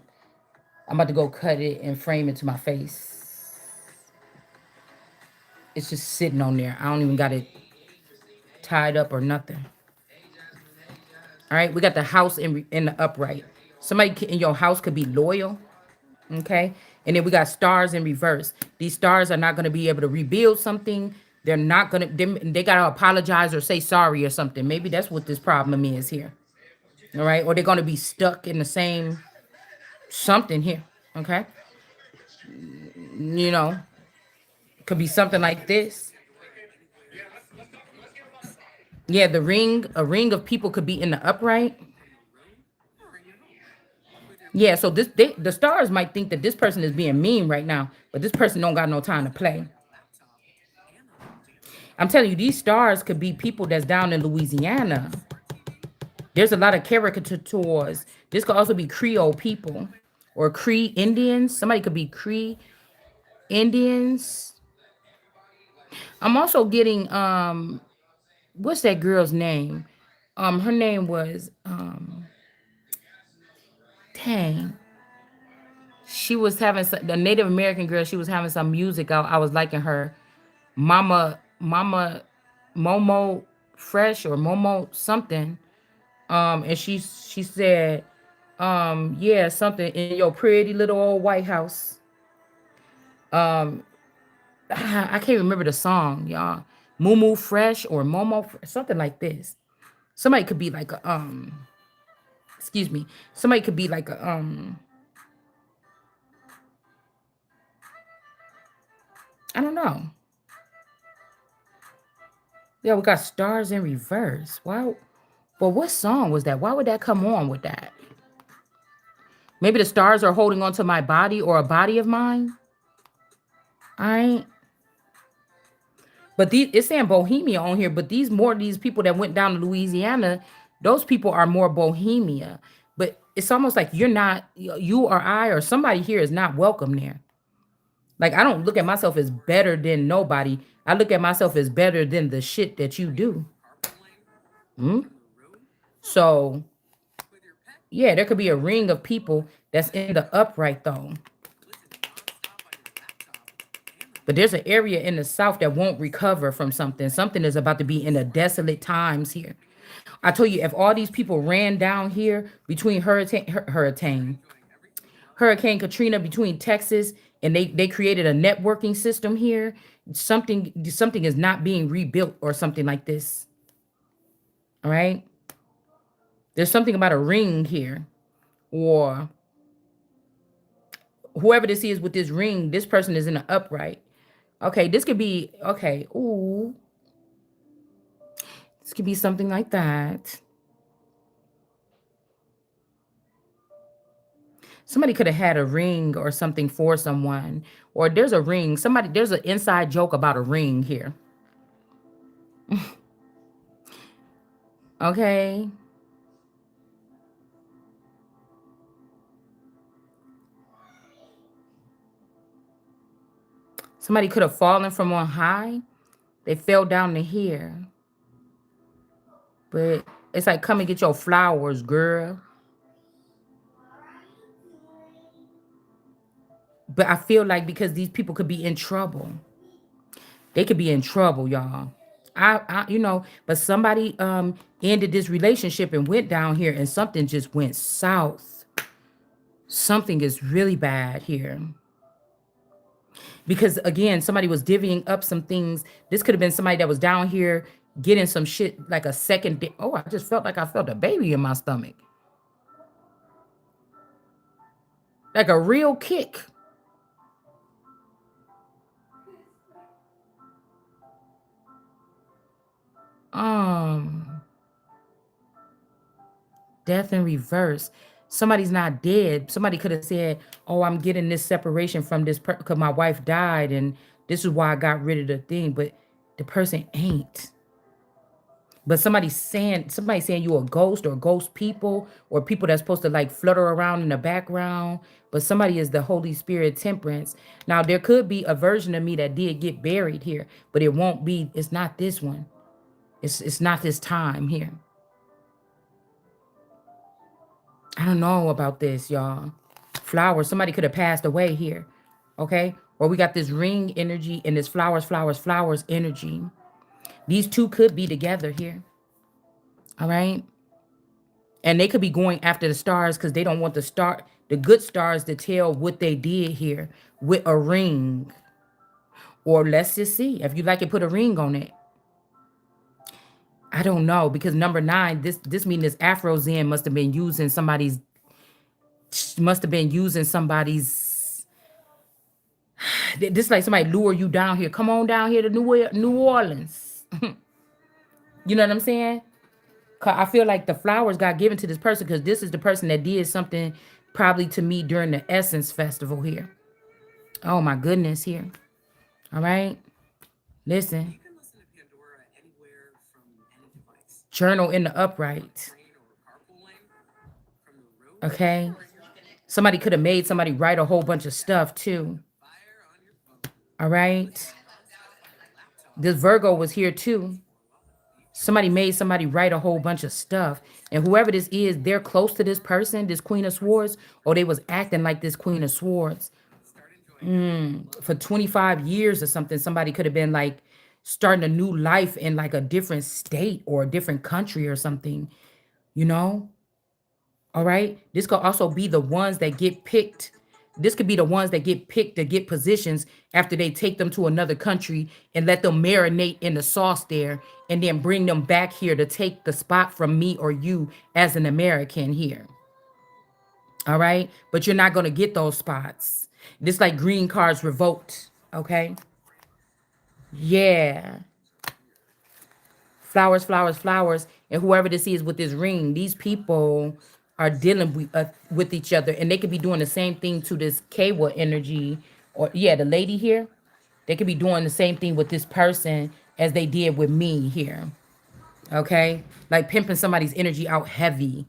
Speaker 1: about to go cut it and frame it to my face. It's just sitting on there. I don't even got it tied up or nothing. All right, we got the house in the upright. Somebody in your house could be loyal. Okay, and then we got stars in reverse. These stars are not going to be able to rebuild something. They're not going to. They got to apologize or say sorry or something. Maybe that's what this problem is here. All right, or they're going to be stuck in the same something here. Okay, you know, could be something like this. Yeah, the ring, a ring of people could be in the upright. Yeah, so the stars might think that this person is being mean right now, but this person don't got no time to play. I'm telling you, these stars could be people that's down in Louisiana. There's a lot of caricatures. This could also be Creole people or Cree Indians. Somebody could be Cree Indians. I'm also getting what's that girl's name? Her name was dang. She was having the Native American girl. She was having some music out. I was liking her. Mama Momo Fresh or Momo something. And she said, yeah, something in your pretty little old White House. Um, I can't remember the song, y'all. Moo Fresh or something like this. Somebody could be like a excuse me. Somebody could be like a I don't know. Yeah, we got stars in reverse. Wow. Well, what song was that? Why would that come on with that? Maybe the stars are holding on to my body or a body of mine. I ain't. But these it's saying Bohemia on here, but these people that went down to Louisiana, those people are more Bohemia. But it's almost like you're not you or I or somebody here is not welcome there. Like I don't look at myself as better than nobody. I look at myself as better than the shit that you do. Hmm? So yeah, there could be a ring of people that's in the upright though. But there's an area in the south that won't recover from something. Something is about to be in a desolate times here. I told you, if all these people ran down here between Hurricane Katrina between Texas and they created a networking system here, something is not being rebuilt or something like this. All right. There's something about a ring here or whoever this is with this ring, this person is in the upright. Okay, this could be okay. Ooh, this could be something like that. Somebody could have had a ring or something for someone, or there's a ring. There's an inside joke about a ring here. Okay, somebody could have fallen from on high. They fell down to here, but it's like come and get your flowers, girl. But I feel like because these people could be in trouble, they could be in trouble, y'all. But somebody ended this relationship and went down here, and something just went south. Something is really bad here. Because again, somebody was divvying up some things. This could have been somebody that was down here getting some shit like a second. Oh, I just felt like I felt a baby in my stomach, like a real kick. Um, Death in reverse. Somebody's not dead. Somebody could have said, "Oh, I'm getting this separation from this because my wife died, and this is why I got rid of the thing." But the person ain't. But somebody saying you a ghost or ghost people or people that's supposed to like flutter around in the background. But somebody is the Holy Spirit temperance. Now there could be a version of me that did get buried here, but it won't be. It's not this one. It's not this time here. I don't know about this, y'all. Flowers. Somebody could have passed away here. Okay? Or we got this ring energy and this flowers, flowers, flowers energy. These two could be together here. All right? And they could be going after the stars because they don't want the good stars to tell what they did here with a ring. Or let's just see. If you like it, put a ring on it. I don't know because number 9, this mean this Afro Zen must have been using somebody's. This like somebody lure you down here. Come on down here to New Orleans. You know what I'm saying? 'Cause I feel like the flowers got given to this person because this is the person that did something probably to me during the Essence Festival here. Oh my goodness, here. All right. Listen. Journal in the upright. Okay. Somebody could have made somebody write a whole bunch of stuff too. All right. This Virgo was here too. Somebody made somebody write a whole bunch of stuff. And whoever this is, they're close to this person, this Queen of Swords, or they was acting like this Queen of Swords for 25 years or something. Somebody could have been like starting a new life in like a different state or a different country or something, you know? All right. This could also be the ones that get picked. This could be the ones that get picked to get positions after they take them to another country and let them marinate in the sauce there and then bring them back here to take the spot from me or you as an American here. All right. But you're not going to get those spots. This like green cards revoked. Okay. Yeah. Flowers, flowers, flowers, and whoever this is with this ring, these people are dealing with each other, and they could be doing the same thing to this Kawa energy, or yeah, the lady here. They could be doing the same thing with this person as they did with me here. Okay, like pimping somebody's energy out heavy.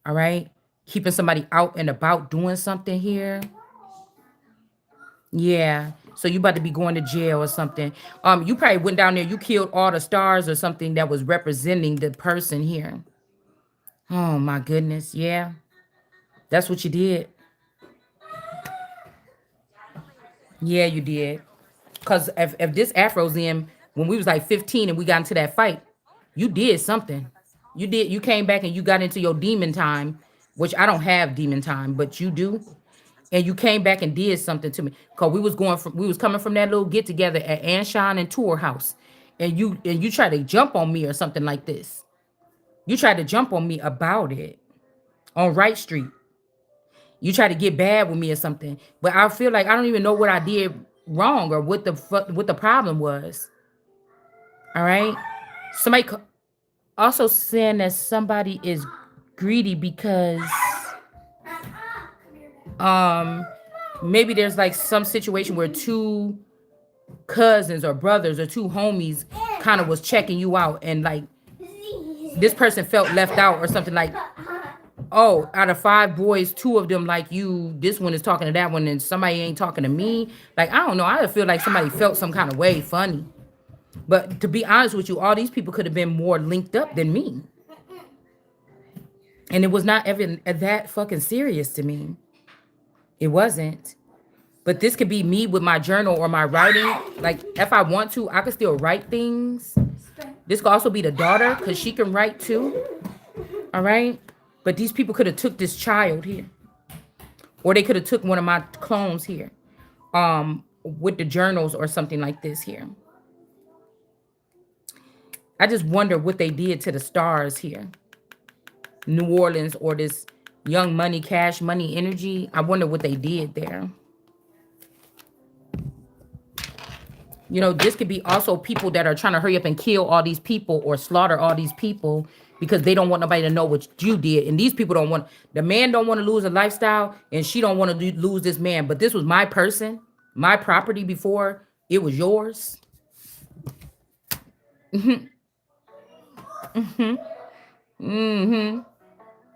Speaker 1: All right, keeping somebody out and about doing something here. Yeah. So you about to be going to jail or something. You probably went down there, you killed all the stars or something that was representing the person here. Oh my goodness. Yeah. That's what you did. Yeah, you did. Cause if this Afro's in when we was like 15 and we got into that fight, you did something. You came back and you got into your demon time, which I don't have demon time, but you do. And you came back and did something to me. Cause we was coming from that little get together at Anshan and Tour House. And you tried to jump on me or something like this. You tried to jump on me about it on Wright Street. You tried to get bad with me or something. But I feel like I don't even know what I did wrong or what the problem was. All right. Somebody also saying that somebody is greedy because um maybe there's like some situation where two cousins or brothers or two homies kind of was checking you out and like this person felt left out or something like, oh, out of 5 boys, 2 of them like you, this one is talking to that one and somebody ain't talking to me. Like, I don't know. I feel like somebody felt some kind of way funny. But to be honest with you, all these people could have been more linked up than me. And it was not even that fucking serious to me. It wasn't. But this could be me with my journal or my writing. Like, if I want to, I could still write things. This could also be the daughter, because she can write too. All right? But these people could have took this child here. Or they could have took one of my clones here. With the journals or something like this here. I just wonder what they did to the stars here. New Orleans or this young money, cash money energy. I wonder what they did there. You know, this could be also people that are trying to hurry up and kill all these people or slaughter all these people because they don't want nobody to know what you did. And these people don't want, the man don't want to lose a lifestyle and she don't want to lose this man. But this was my person, my property before it was yours.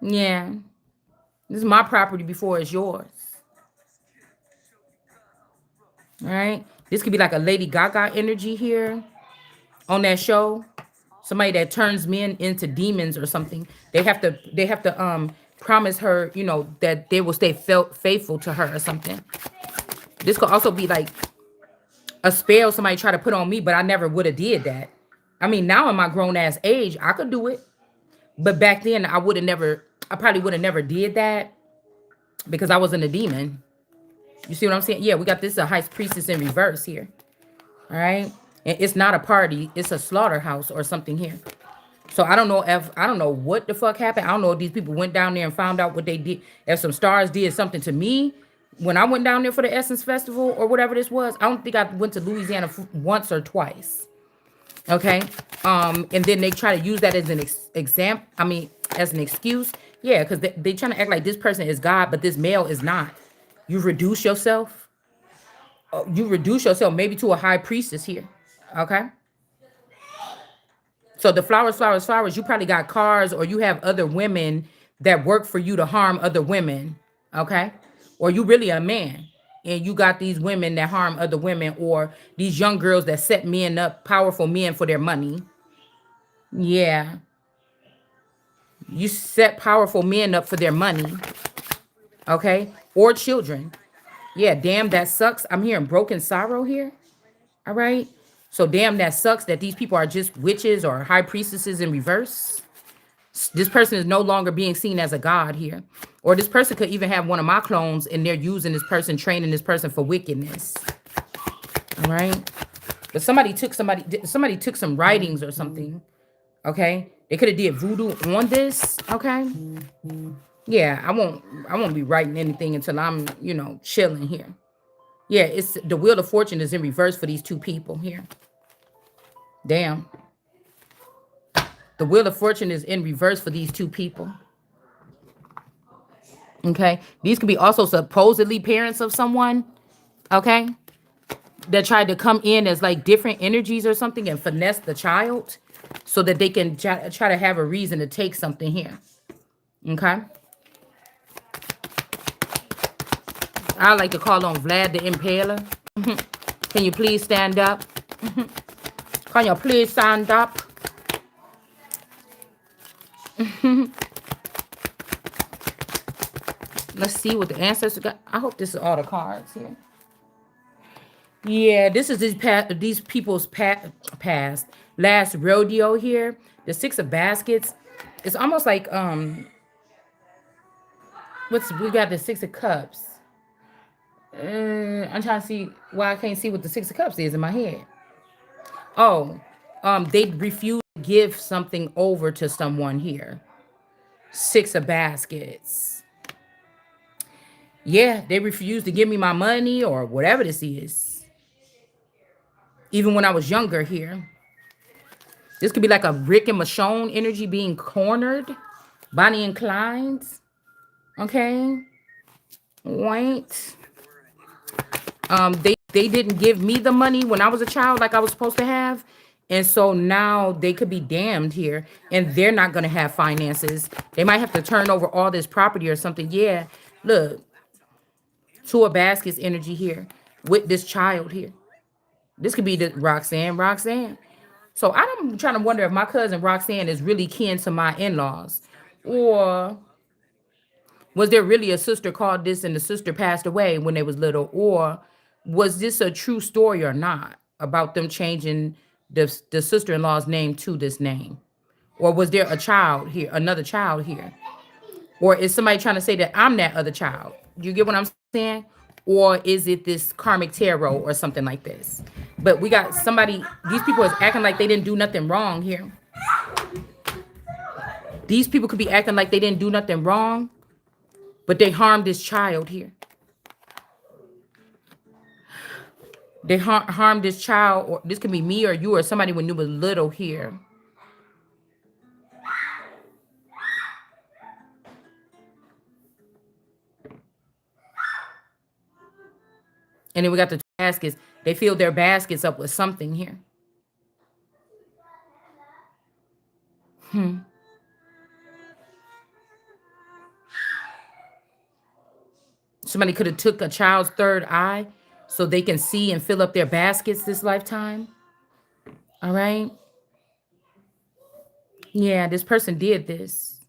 Speaker 1: Yeah. This is my property before it's yours. All right. This could be like a Lady Gaga energy here on that show. Somebody that turns men into demons or something. They have to promise her, that they will stay faithful to her or something. This could also be like a spell somebody tried to put on me, but I never would have did that. I mean, now in my grown ass age, I could do it. But back then I probably would have never did that because I wasn't a demon. You see what I'm saying? Yeah, we got this a high priestess in reverse here. All right. And it's not a party, it's a slaughterhouse or something here. So I don't know what the fuck happened. I don't know if these people went down there and found out what they did. If some stars did something to me when I went down there for the Essence Festival or whatever this was. I don't think I went to Louisiana once or twice. Okay. And then they try to use that as an example. I mean, as an excuse. Yeah, because they trying to act like this person is God, but this male is not. You reduce yourself. You reduce yourself maybe to a high priestess here. Okay. So the flowers, flowers, flowers, you probably got cars or you have other women that work for you to harm other women. Okay. Or you really a man and you got these women that harm other women or these young girls that set men up, powerful men for their money. Yeah. You set powerful men up for their money. Okay. Or children. Yeah. Damn, that sucks. I'm hearing broken sorrow here. All right. So damn, that sucks that these people are just witches or high priestesses in reverse. This person is no longer being seen as a god here. Or this person could even have one of my clones and they're using this person, training this person for wickedness. All right. But somebody took some writings or something. Okay. They could have did voodoo on this. Okay. Yeah, I won't be writing anything until I'm, chilling here. Yeah, it's the wheel of fortune is in reverse for these two people here. Damn. The wheel of fortune is in reverse for these two people. Okay. These could be also supposedly parents of someone. Okay. That tried to come in as like different energies or something and finesse the child so that they can try to have a reason to take something here. Okay. I like to call on Vlad the Impaler. Can you please stand up? Can you please stand up? Let's see what the ancestors got. I hope this is all the cards here. Yeah, this is these people's past last rodeo here. The Six of Baskets. It's almost like what's we got the Six of Cups. I'm trying to see why I can't see what the Six of Cups is in my head. Oh, they refuse to give something over to someone here. Six of Baskets. Yeah, they refuse to give me my money or whatever this is. Even when I was younger here. This could be like a Rick and Michonne energy being cornered. Bonnie and Clyde's. Okay. Wait. They didn't give me the money when I was a child like I was supposed to have. And so now they could be damned here and they're not going to have finances. They might have to turn over all this property or something. Yeah. Look, two of baskets energy here with this child here. This could be the Roxanne. So I'm trying to wonder if my cousin Roxanne is really kin to my in-laws. Or was there really a sister called this and the sister passed away when they was little? Or was this a true story or not about them changing the sister-in-law's name to this name? Or was there a child here, another child here? Or is somebody trying to say that I'm that other child? You get what I'm saying? Or is it this karmic tarot or something like this? But we got somebody, these people is acting like they didn't do nothing wrong here. These people could be acting like they didn't do nothing wrong, but they harmed this child here. They harmed this child, or this could be me or you or somebody when you were little here. And then we got the baskets. They filled their baskets up with something here. Somebody could have took a child's third eye so they can see and fill up their baskets this lifetime. All right. Yeah, this person did this.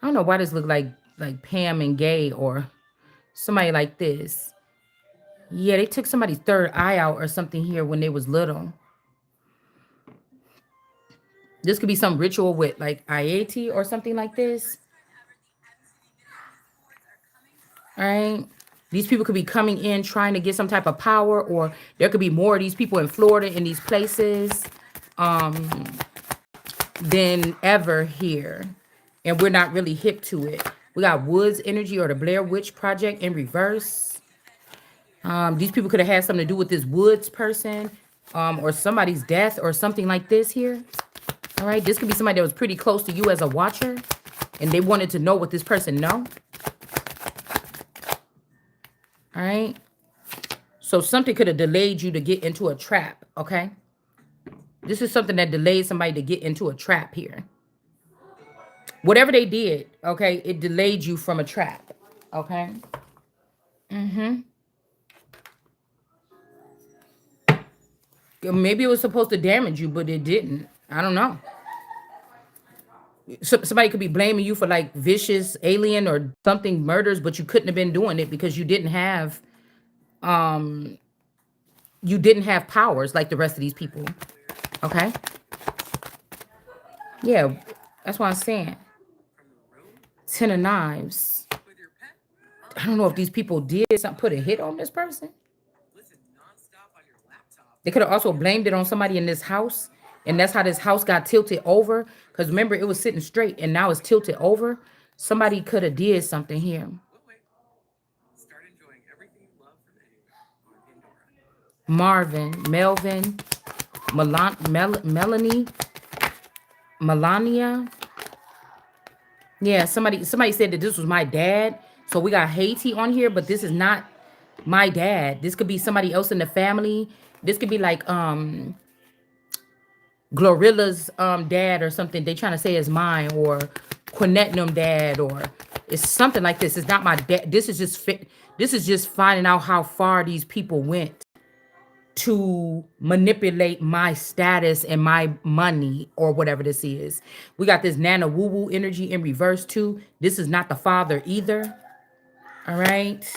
Speaker 1: I don't know why this look like Pam and Gay or somebody like this. Yeah, they took somebody's third eye out or something here when they was little. This could be some ritual with like Ayeti or something like this. All right. These people could be coming in trying to get some type of power, or there could be more of these people in Florida in these places than ever here. And we're not really hip to it. We got Woods energy or the Blair Witch Project in reverse. These people could have had something to do with this Woods person, or somebody's death or something like this here. All right. This could be somebody that was pretty close to you as a watcher, and they wanted to know what this person know. All right. So something could have delayed you to get into a trap. Okay. This is something that delayed somebody to get into a trap here. Whatever they did, okay, it delayed you from a trap. Okay. Maybe it was supposed to damage you, but it didn't. I don't know. So, somebody could be blaming you for like vicious alien or something murders, but you couldn't have been doing it because you didn't have powers like the rest of these people. Okay. Yeah, that's what I'm saying. Ten of Knives. I don't know if these people did something, put a hit on this person. They could have also blamed it on somebody in this house, and that's how this house got tilted over. Because remember, it was sitting straight, and now it's tilted over. Somebody could have did something here. Marvin, Melvin, Melanie, Melania. Yeah, somebody said that this was my dad. So we got Haiti on here, but this is not my dad. This could be somebody else in the family. This could be like Glorilla's dad or something. They trying to say is mine, or Quinetnum dad, or it's something like this. It's not my dad. This is just finding out how far these people went to manipulate my status and my money or whatever this is. We got this Nana Woo Woo energy in reverse too. This is not the father either. All right.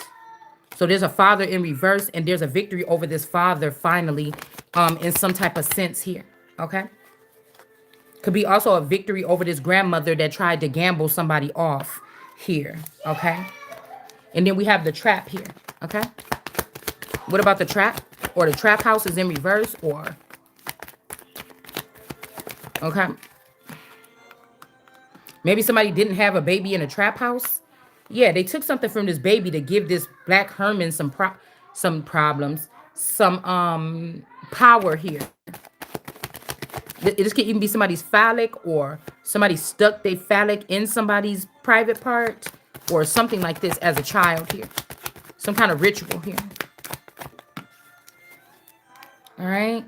Speaker 1: So there's a father in reverse, and there's a victory over this father finally, in some type of sense here. Okay. Could be also a victory over this grandmother that tried to gamble somebody off here. Okay. And then we have the trap here. Okay. What about the trap? Or the trap house is in reverse, or okay. Maybe somebody didn't have a baby in a trap house. Yeah, they took something from this baby to give this black Herman some problems, some power here. This could even be somebody's phallic, or somebody stuck their phallic in somebody's private part, or something like this as a child here. Some kind of ritual here. All right.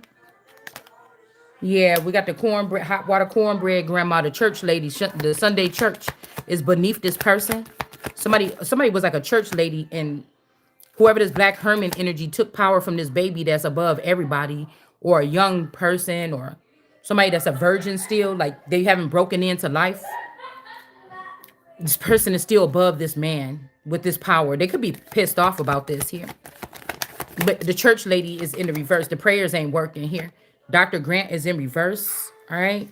Speaker 1: Yeah, we got the cornbread, hot water cornbread grandma, the church lady, the Sunday church is beneath this person. Somebody was like a church lady, and whoever this black Herman energy took power from this baby that's above everybody, or a young person, or somebody that's a virgin still, like they haven't broken into life. This person is still above this man with this power. They could be pissed off about this here. But the church lady is in the reverse. The prayers ain't working here. Dr. Grant is in reverse. All right.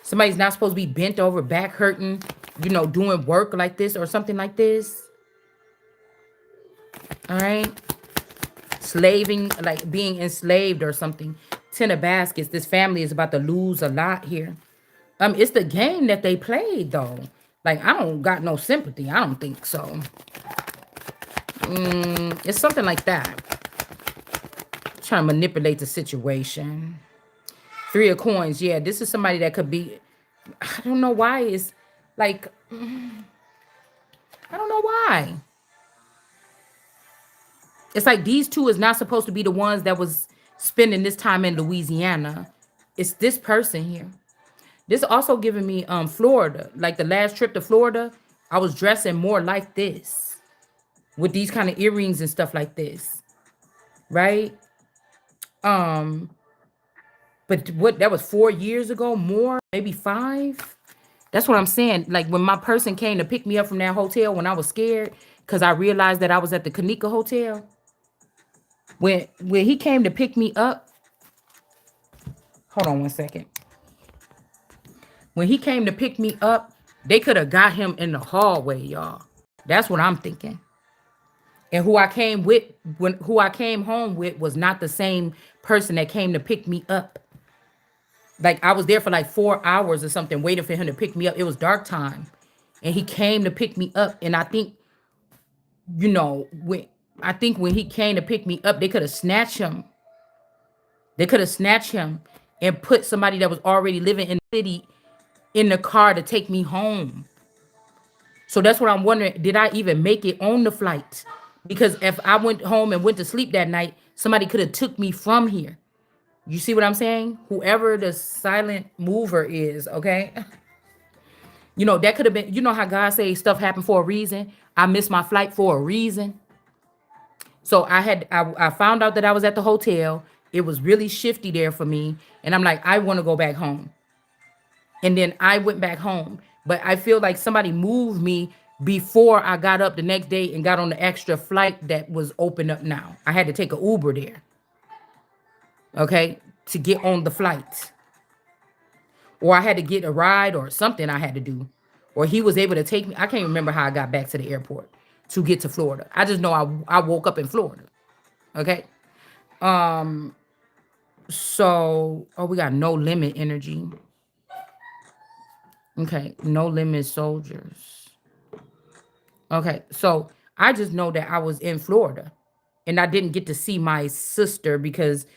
Speaker 1: Somebody's not supposed to be bent over, back hurting, doing work like this or something like this. All right. Slaving, like being enslaved or something. Ten of baskets. This family is about to lose a lot here. It's the game that they played though. Like, I don't got no sympathy. I don't think so. It's something like that. Trying to manipulate the situation. Three of coins. Yeah, this is somebody that could be. I don't know why. It's like, I don't know why. It's like these two is not supposed to be the ones that was spending this time in Louisiana. It's this person here. This also giving me Florida. Like the last trip to Florida, I was dressing more like this, with these kind of earrings and stuff like this. Right? But what, that was 4 years ago, more, maybe 5. That's what I'm saying. Like when my person came to pick me up from that hotel when I was scared because I realized that I was at the Kanika Hotel. When he came to pick me up, hold on one second. When he came to pick me up, they could have got him in the hallway, y'all. That's what I'm thinking. And who I came home with was not the same person that came to pick me up. Like I was there for like 4 hours or something waiting for him to pick me up. It was dark time. And he came to pick me up. And I think, when he came to pick me up, they could have snatched him. They could have snatched him and put somebody that was already living in the city in the car to take me home. So that's what I'm wondering. Did I even make it on the flight? Because if I went home and went to sleep that night, somebody could have took me from here. You see what I'm saying? Whoever the silent mover is, okay? That could have been, how God say stuff happened for a reason. I missed my flight for a reason. So I found out that I was at the hotel. It was really shifty there for me. And I'm like, I want to go back home. And then I went back home. But I feel like somebody moved me before I got up the next day and got on the extra flight that was open up now. I had to take an Uber there, okay, to get on the flight. Or I had to get a ride or something I had to do. Or he was able to take me. I can't remember how I got back to the airport to get to Florida. I just know I woke up in Florida. Okay. So, we got no limit energy. Okay. No limit soldiers. Okay. So I just know that I was in Florida and I didn't get to see my sister because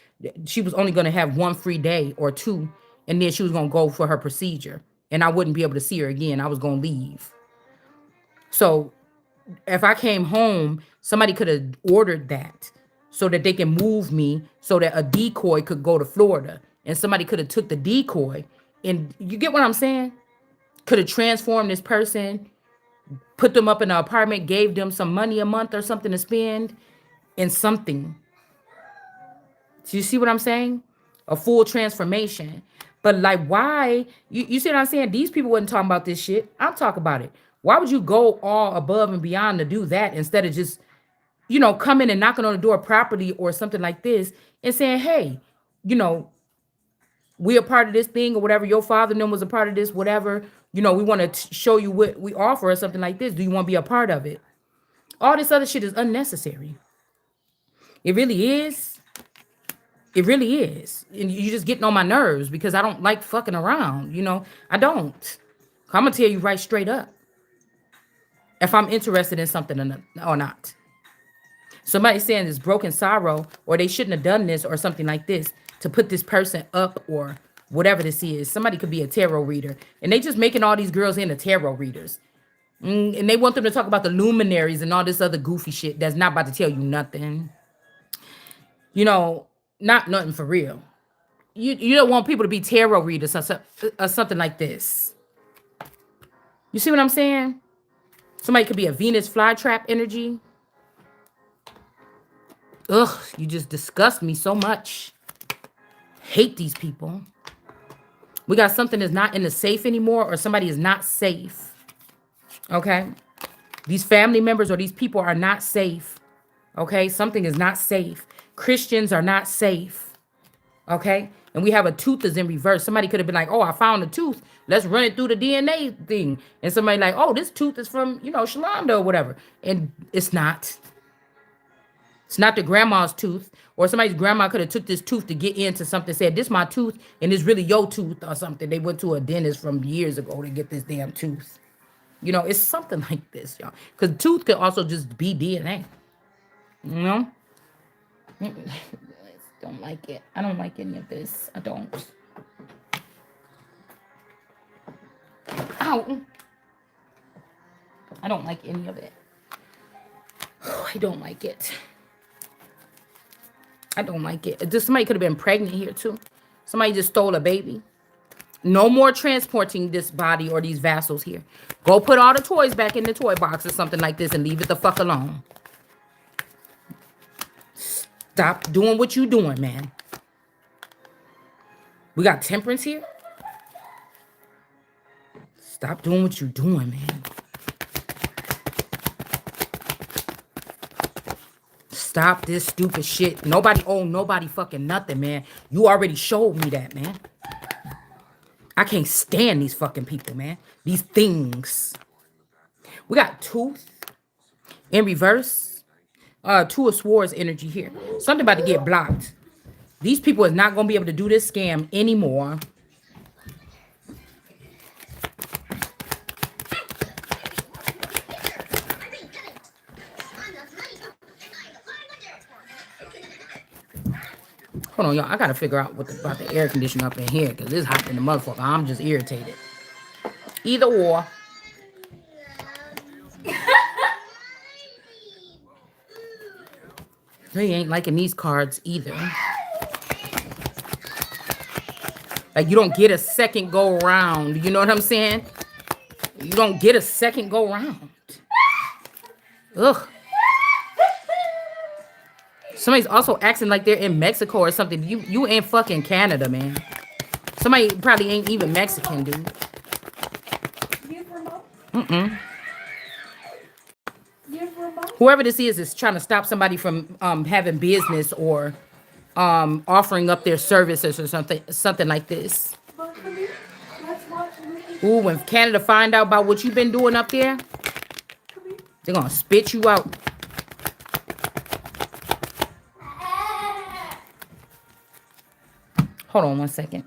Speaker 1: she was only going to have one free day or two. And then she was going to go for her procedure and I wouldn't be able to see her again. I was going to leave. So if I came home, somebody could have ordered that so that they can move me so that a decoy could go to Florida and somebody could have took the decoy. And you get what I'm saying? Could have transformed this person, put them up in an apartment, gave them some money a month or something to spend in something. Do you see what I'm saying? A full transformation. But like, why? You see what I'm saying? These people wasn't talking about this shit. I'm talking about it. Why would you go all above and beyond to do that instead of just, coming and knocking on the door properly or something like this and saying, hey, you know, we a part of this thing or whatever. Your father and them was a part of this, whatever. We want to show you what we offer or something like this. Do you want to be a part of it? All this other shit is unnecessary. It really is. It really is. And you just getting on my nerves because I don't like fucking around. I don't. I'm going to tell you right straight up if I'm interested in something or not. Somebody saying this broken sorrow or they shouldn't have done this or something like this to put this person up or whatever this is. Somebody could be a tarot reader and they just making all these girls into tarot readers. And they want them to talk about the luminaries and all this other goofy shit that's not about to tell you nothing. Not nothing for real. You don't want people to be tarot readers or something like this. You see what I'm saying? Somebody could be a Venus flytrap energy. Ugh, you just disgust me so much. Hate these people. We got something that's not in the safe anymore or somebody is not safe. Okay? These family members or these people are not safe. Okay? Something is not safe. Christians are not safe. Okay? And we have a tooth is in reverse. Somebody could have been like, oh, I found a tooth. Let's run it through the DNA thing. And somebody like, oh, this tooth is from, Shalonda or whatever. And it's not. It's not the grandma's tooth. Or somebody's grandma could have took this tooth to get into something, said, this my tooth, and it's really your tooth or something. They went to a dentist from years ago to get this damn tooth. It's something like this, y'all. Because tooth could also just be DNA. You know? Don't like it. I don't like any of this. I don't. Ow. I don't like any of it. I don't like it. I don't like it. Just somebody could have been pregnant here too. Somebody just stole a baby. No more transporting this body or these vassals here. Go put all the toys back in the toy box or something like this and leave it the fuck alone. Stop doing what you doing, man. We got temperance here. Stop doing what you're doing, man. Stop this stupid shit. Nobody owe nobody fucking nothing, man. You already showed me that, man. I can't stand these fucking people, man. These things. We got Tooth in reverse. Two of Swords energy here. Something about to get blocked. These people is not gonna be able to do this scam anymore. Hold on, y'all. I gotta figure out what about the air conditioner up in here because it's hot in the motherfucker. I'm just irritated. Either or. They ain't liking these cards either. Like, you don't get a second go around. You know what I'm saying? You don't get a second go round. Ugh. Somebody's also acting like they're in Mexico or something. You ain't fucking Canada, man. Somebody probably ain't even Mexican, dude. Mm-mm. Whoever this is trying to stop somebody from having business or offering up their services or something like this. Ooh, when Canada find out about what you've been doing up there, they're gonna spit you out. Hold on one second.